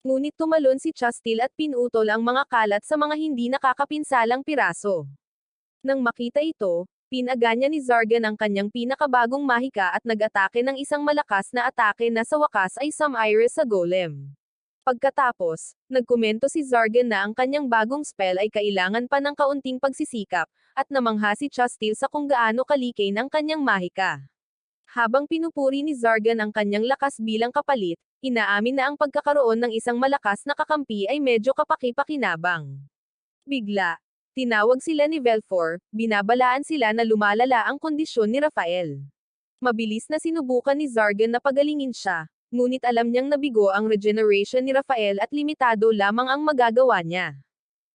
Ngunit tumalon si Chastil at pinutol ang mga kalat sa mga hindi nakakapinsalang piraso. Nang makita ito, pinaganya ni Zargan ang kanyang pinakabagong mahika at nag-atake ng isang malakas na atake na sa wakas ay sumire sa golem. Pagkatapos, nagkomento si Zargan na ang kanyang bagong spell ay kailangan pa ng kaunting pagsisikap, at namangha si Chastil sa kung gaano kalikay ng kanyang mahika. Habang pinupuri ni Zargan ang kanyang lakas bilang kapalit, inaamin na ang pagkakaroon ng isang malakas na kakampi ay medyo kapaki-pakinabang. Bigla, tinawag sila ni Belfort, binabalaan sila na lumalala ang kondisyon ni Rafael. Mabilis na sinubukan ni Zargan na pagalingin siya, ngunit alam niyang nabigo ang regeneration ni Rafael at limitado lamang ang magagawa niya.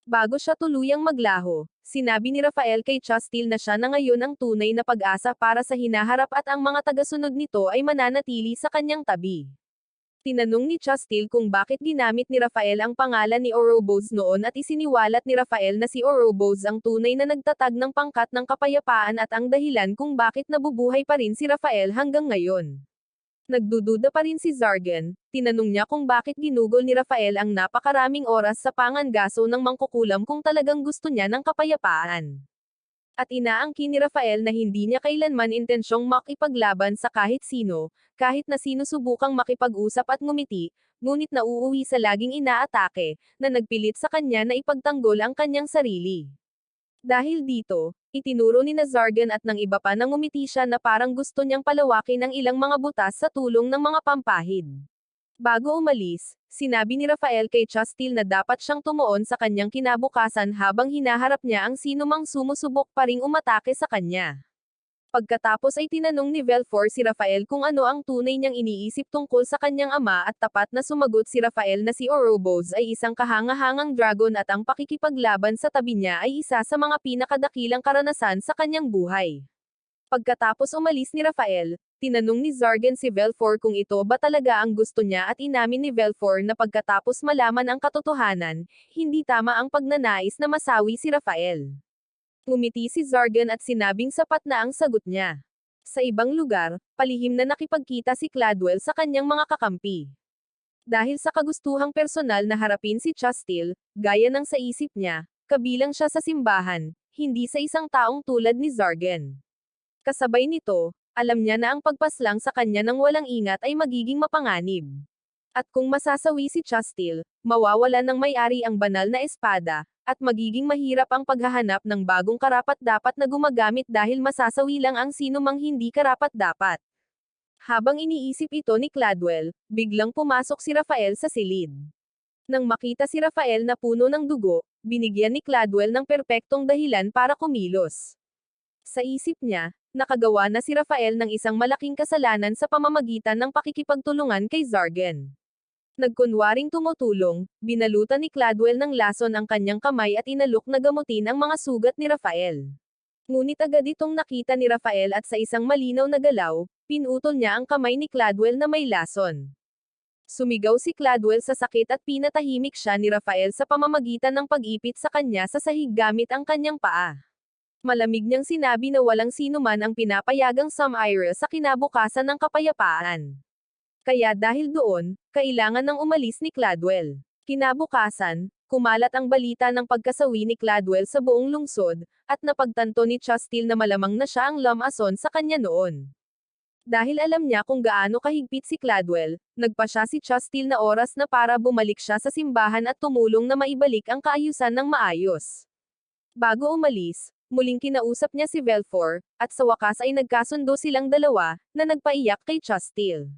Bago siya tuluyang maglaho, sinabi ni Rafael kay Chastil na siya na ngayon ang tunay na pag-asa para sa hinaharap at ang mga tagasunod nito ay mananatili sa kanyang tabi. Tinanong ni Chastil kung bakit ginamit ni Rafael ang pangalan ni Ouroboros noon at isiniwalat ni Rafael na si Ouroboros ang tunay na nagtatag ng pangkat ng kapayapaan at ang dahilan kung bakit nabubuhay pa rin si Rafael hanggang ngayon. Nagdududa pa rin si Zargan, tinanong niya kung bakit ginugol ni Rafael ang napakaraming oras sa pangangaso ng mangkukulam kung talagang gusto niya ng kapayapaan. At inaangkin ni Rafael na hindi niya kailanman intensyong makipaglaban sa kahit sino, kahit na sinusubukang makipag-usap at ngumiti, ngunit nauuwi sa laging inaatake, na nagpilit sa kanya na ipagtanggol ang kanyang sarili. Dahil dito, itinuro ni Nazargan at ng iba pa na ngumiti siya na parang gusto niyang palawakin ang ilang mga butas sa tulong ng mga pampahid. Bago umalis, sinabi ni Rafael kay Chastil na dapat siyang tumuon sa kanyang kinabukasan habang hinaharap niya ang sinumang sumusubok pa ring umatake sa kanya. Pagkatapos ay tinanong ni Belfort si Rafael kung ano ang tunay niyang iniisip tungkol sa kanyang ama at tapat na sumagot si Rafael na si Ouroboros ay isang kahangahangang dragon at ang pakikipaglaban sa tabi niya ay isa sa mga pinakadakilang karanasan sa kanyang buhay. Pagkatapos umalis ni Rafael, tinanong ni Zargan si Belfort kung ito ba talaga ang gusto niya at inamin ni Belfort na pagkatapos malaman ang katotohanan, hindi tama ang pagnanais na masawi si Rafael. Ngumiti si Zargan at sinabing sapat na ang sagot niya. Sa ibang lugar, palihim na nakipagkita si Cladwell sa kanyang mga kakampi. Dahil sa kagustuhang personal na harapin si Chastil, gaya ng sa isip niya, kabilang siya sa simbahan, hindi sa isang taong tulad ni Zargan. Kasabay nito, alam niya na ang pagpaslang sa kanya ng walang ingat ay magiging mapanganib. At kung masasawi si Chastil, mawawala ng may-ari ang banal na espada, at magiging mahirap ang paghahanap ng bagong karapat-dapat na gumagamit dahil masasawi lang ang sinumang hindi karapat-dapat. Habang iniisip ito ni Cladwell, biglang pumasok si Rafael sa silid. Nang makita si Rafael na puno ng dugo, binigyan ni Cladwell ng perpektong dahilan para kumilos. Sa isip niya, nakagawa na si Rafael ng isang malaking kasalanan sa pamamagitan ng pakikipagtulungan kay Zargan. Nagkunwaring tumutulong, binalutan ni Cladwell ng lason ang kanyang kamay at inalok na gamutin ang mga sugat ni Rafael. Ngunit agad itong nakita ni Rafael at sa isang malinaw na galaw, pinutol niya ang kamay ni Cladwell na may lason. Sumigaw si Cladwell sa sakit at pinatahimik siya ni Rafael sa pamamagitan ng pag-ipit sa kanya sa sahig gamit ang kanyang paa. Malamig niyang sinabi na walang sinuman ang pinapayagang sumire sa kinabukasan ng kapayapaan. Kaya dahil doon, kailangan nang umalis ni Cladwell. Kinabukasan, kumalat ang balita ng pagkasawi ni Cladwell sa buong lungsod, at napagtanto ni Chastil na malamang na siya ang lumason sa kanya noon. Dahil alam niya kung gaano kahigpit si Cladwell, nagpa siya si Chastil na oras na para bumalik siya sa simbahan at tumulong na maibalik ang kaayusan ng maayos. Bago umalis, muling kinausap niya si Belfort, at sa wakas ay nagkasundo silang dalawa, na nagpaiyak kay Chastil.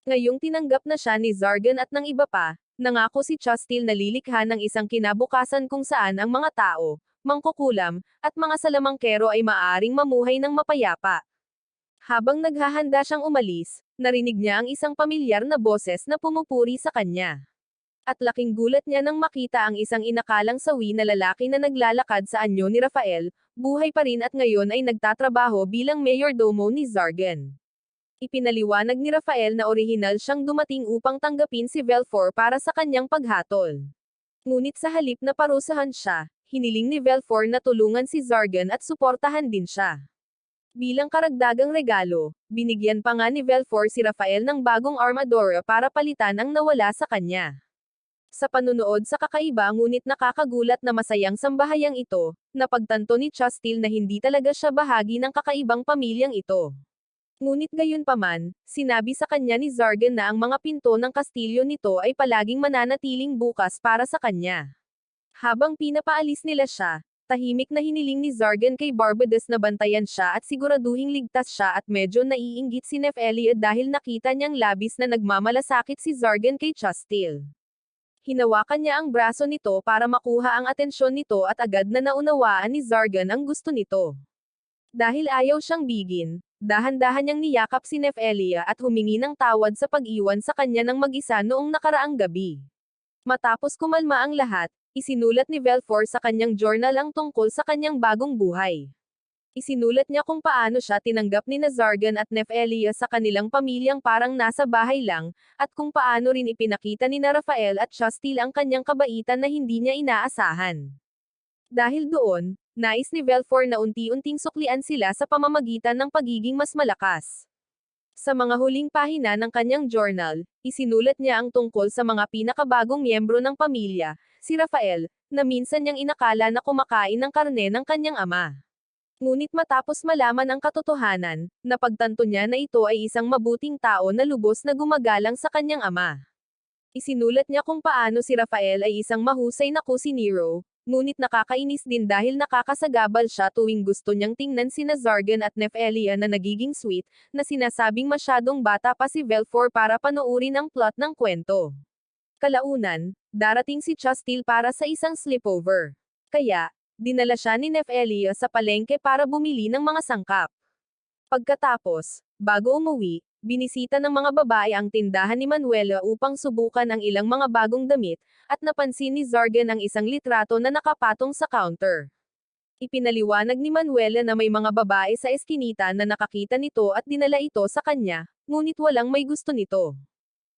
Ngayong tinanggap na siya ni Zargan at ng iba pa, nangako si Chastil na lilikha ng isang kinabukasan kung saan ang mga tao, mangkukulam, at mga salamangkero ay maaaring mamuhay ng mapayapa. Habang naghahanda siyang umalis, narinig niya ang isang pamilyar na boses na pumupuri sa kanya. At laking gulat niya nang makita ang isang inakalang sawi na lalaki na naglalakad sa anyo ni Rafael, buhay pa rin at ngayon ay nagtatrabaho bilang mayordomo ni Zargan. Ipinaliwanag ni Rafael na orihinal siyang dumating upang tanggapin si Belfort para sa kanyang paghatol. Ngunit sa halip na parusahan siya, hiniling ni Belfort na tulungan si Zargan at suportahan din siya. Bilang karagdagang regalo, binigyan pa nga ni Belfort si Rafael ng bagong armadura para palitan ang nawala sa kanya. Sa panunood sa kakaiba ngunit nakakagulat na masayang sambahayang ito, napagtanto ni Chastil na hindi talaga siya bahagi ng kakaibang pamilyang ito. Ngunit gayunpaman, sinabi sa kanya ni Zargan na ang mga pinto ng kastilyo nito ay palaging mananatiling bukas para sa kanya. Habang pinapaalis nila siya, tahimik na hiniling ni Zargan kay Barbados na bantayan siya at siguraduhing ligtas siya at medyo naiinggit si Nefelia dahil nakita niyang labis na nagmamalasakit si Zargan kay Chastil. Hinawakan niya ang braso nito para makuha ang atensyon nito at agad na naunawaan ni Zargan ang gusto nito. Dahil ayaw siyang bigin, dahan-dahan niyang niyakap si Nefelia at humingi ng tawad sa pag-iwan sa kanya ng mag-isa noong nakaraang gabi. Matapos kumalma ang lahat, isinulat ni Belfort sa kanyang journal ang tungkol sa kanyang bagong buhay. Isinulat niya kung paano siya tinanggap ni Nazargan at Nefelia sa kanilang pamilyang parang nasa bahay lang, at kung paano rin ipinakita ni na Rafael at Chastil ang kanyang kabaitan na hindi niya inaasahan. Dahil doon, nais ni Belfort na unti-unting suklian sila sa pamamagitan ng pagiging mas malakas. Sa mga huling pahina ng kanyang journal, isinulat niya ang tungkol sa mga pinakabagong miyembro ng pamilya, si Rafael, na minsan niyang inakala na kumakain ng karne ng kanyang ama. Ngunit matapos malaman ang katotohanan, napagtanto niya na ito ay isang mabuting tao na lubos na gumagalang sa kanyang ama. Isinulat niya kung paano si Rafael ay isang mahusay na kusinero, ngunit nakakainis din dahil nakakasagabal siya tuwing gusto niyang tingnan sina Zargan at Nefelia na nagiging sweet, na sinasabing masyadong bata pa si Velfor para panoorin ang plot ng kwento. Kalaunan, darating si Chastil para sa isang sleepover. Kaya, dinala siya ni Nefelia sa palengke para bumili ng mga sangkap. Pagkatapos, bago umuwi, binisita ng mga babae ang tindahan ni Manuela upang subukan ang ilang mga bagong damit, at napansin ni Zargan ang isang litrato na nakapatong sa counter. Ipinaliwanag ni Manuela na may mga babae sa eskinita na nakakita nito at dinala ito sa kanya, ngunit walang may gusto nito.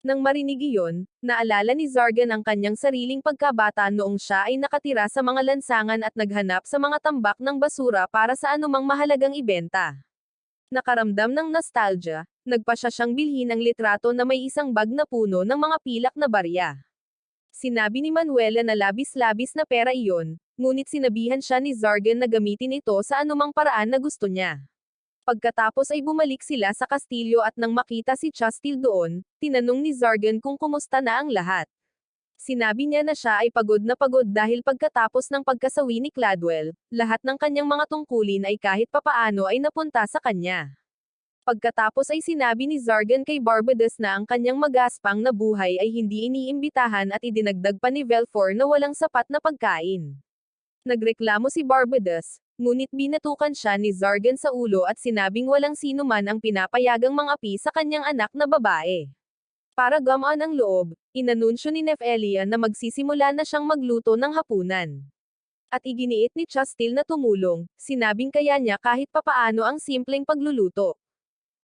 Nang marinig iyon, naalala ni Zargan ang kanyang sariling pagkabata noong siya ay nakatira sa mga lansangan at naghanap sa mga tambak ng basura para sa anumang mahalagang ibenta. Nakaramdam ng nostalgia, nagpasya siyang bilhin ang litrato na may isang bag na puno ng mga pilak na barya. Sinabi ni Manuela na labis-labis na pera iyon, ngunit sinabihan siya ni Zargan na gamitin ito sa anumang paraan na gusto niya. Pagkatapos ay bumalik sila sa kastilyo at nang makita si Chastil doon, tinanong ni Zargan kung kumusta na ang lahat. Sinabi niya na siya ay pagod na pagod dahil pagkatapos ng pagkasawi ni Cladwell, lahat ng kanyang mga tungkulin ay kahit papaano ay napunta sa kanya. Pagkatapos ay sinabi ni Zargan kay Barbados na ang kanyang magaspang na buhay ay hindi iniimbitahan at idinagdag pa ni Velfor na walang sapat na pagkain. Nagreklamo si Barbados, ngunit binatukan siya ni Zargan sa ulo at sinabing walang sino man ang pinapayagang mangapi sa kanyang anak na babae. Para gamaan ang loob, inanunsyo ni Nefelia na magsisimula na siyang magluto ng hapunan. At iginiit ni Chastil na tumulong, sinabing kaya niya kahit papaano ang simpleng pagluluto.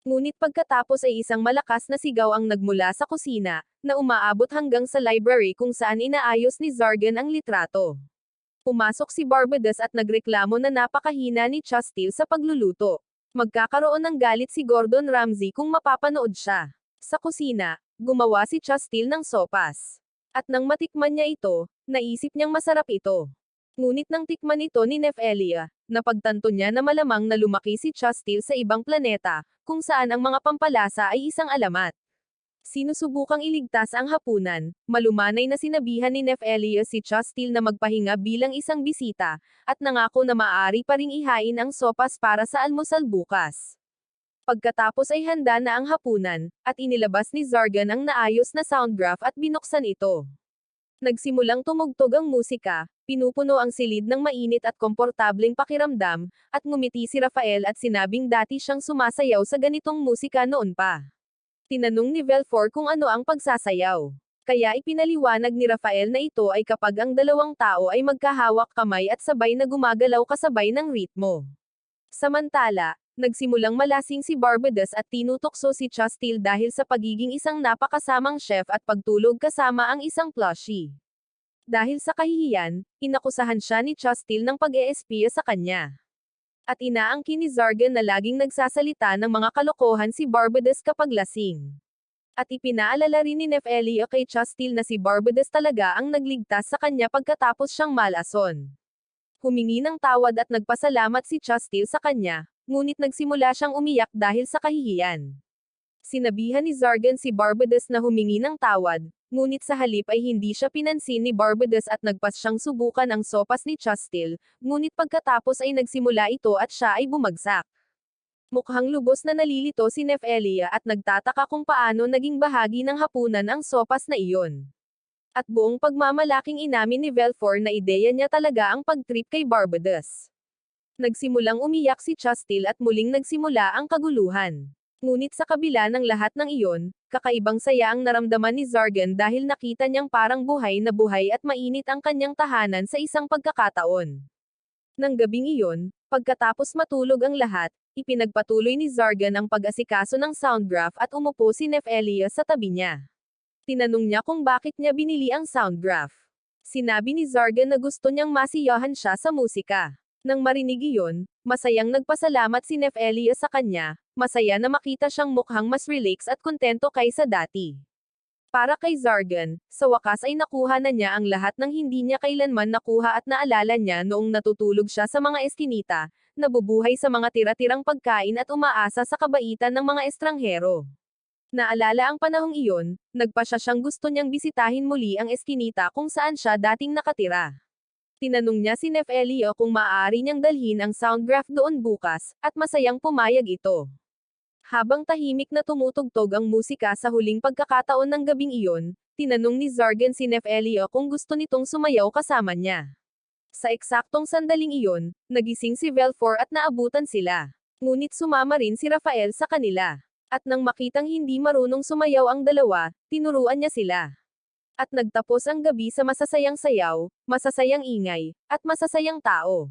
Ngunit pagkatapos ay isang malakas na sigaw ang nagmula sa kusina, na umaabot hanggang sa library kung saan inaayos ni Zargan ang litrato. Pumasok si Barbados at nagreklamo na napakahina ni Chastil sa pagluluto. Magkakaroon ng galit si Gordon Ramsay kung mapapanood siya. Sa kusina, gumawa si Chastil ng sopas. At nang matikman niya ito, naisip niyang masarap ito. Ngunit nang tikman ito ni Nefelia, napagtanto niya na malamang na lumaki si Chastil sa ibang planeta, kung saan ang mga pampalasa ay isang alamat. Sinusubukang iligtas ang hapunan, malumanay na sinabihan ni Nefelia si Chastil na magpahinga bilang isang bisita, at nangako na maaari pa ring ihain ang sopas para sa almusal bukas. Pagkatapos ay handa na ang hapunan, at inilabas ni Zargan ang naayos na soundgraph at binuksan ito. Nagsimulang tumugtog ang musika, pinupuno ang silid ng mainit at komportableng pakiramdam, at ngumiti si Rafael at sinabing dati siyang sumasayaw sa ganitong musika noon pa. Tinanong ni Velfor kung ano ang pagsasayaw. Kaya ipinaliwanag ni Rafael na ito ay kapag ang dalawang tao ay magkahawak kamay at sabay na gumagalaw kasabay ng ritmo. Samantala, nagsimulang malasing si Barbados at tinutokso si Chastil dahil sa pagiging isang napakasamang chef at pagtulog kasama ang isang plushie. Dahil sa kahihiyan, inakusahan siya ni Chastil ng pag-eespiya sa kanya. At inaangkin ni Zargan na laging nagsasalita ng mga kalokohan si Barbados kapag lasing. At ipinaalala rin ni Nefelia kay Chastil na si Barbados talaga ang nagligtas sa kanya pagkatapos siyang malason. Humingi ng tawad at nagpasalamat si Chastil sa kanya, ngunit nagsimula siyang umiyak dahil sa kahihiyan. Sinabihan ni Zargan si Barbados na humingi ng tawad, ngunit sa halip ay hindi siya pinansin ni Barbados at nagpas siyang subukan ang sopas ni Chastil, ngunit pagkatapos ay nagsimula ito at siya ay bumagsak. Mukhang lubos na nalilito si Nefelia at nagtataka kung paano naging bahagi ng hapunan ang sopas na iyon. At buong pagmamalaking inamin ni Velfor na ideya niya talaga ang pagtrip kay Barbados. Nagsimulang umiyak si Chastil at muling nagsimula ang kaguluhan. Ngunit sa kabila ng lahat ng iyon, kakaibang saya ang naramdaman ni Zargan dahil nakita niyang parang buhay na buhay at mainit ang kanyang tahanan sa isang pagkakataon. Nang gabing iyon, pagkatapos matulog ang lahat, ipinagpatuloy ni Zargan ang pag-asikaso ng soundgraph at umupo si Nefelia sa tabi niya. Tinanong niya kung bakit niya binili ang soundgraph. Sinabi ni Zargan na gusto niyang masiyahan siya sa musika. Nang marinig iyon, masayang nagpasalamat si Nefelia sa kanya, masaya na makita siyang mukhang mas relax at kontento kaysa dati. Para kay Zargan, sa wakas ay nakuha na niya ang lahat ng hindi niya kailanman nakuha at naalala niya noong natutulog siya sa mga eskinita, nabubuhay sa mga tira-tirang pagkain at umaasa sa kabaitan ng mga estranghero. Naalala ang panahong iyon, nagpasya siyang gusto niyang bisitahin muli ang eskinita kung saan siya dating nakatira. Tinanong niya si Nefelio kung maaari niyang dalhin ang soundgraph doon bukas, at masayang pumayag ito. Habang tahimik na tumutugtog ang musika sa huling pagkakataon ng gabing iyon, tinanong ni Zargan si Nefelio kung gusto nitong sumayaw kasama niya. Sa eksaktong sandaling iyon, nagising si Velfor at naabutan sila. Ngunit sumama rin si Rafael sa kanila. At nang makitang hindi marunong sumayaw ang dalawa, tinuruan niya sila. At nagtapos ang gabi sa masasayang sayaw, masasayang ingay, at masasayang tao.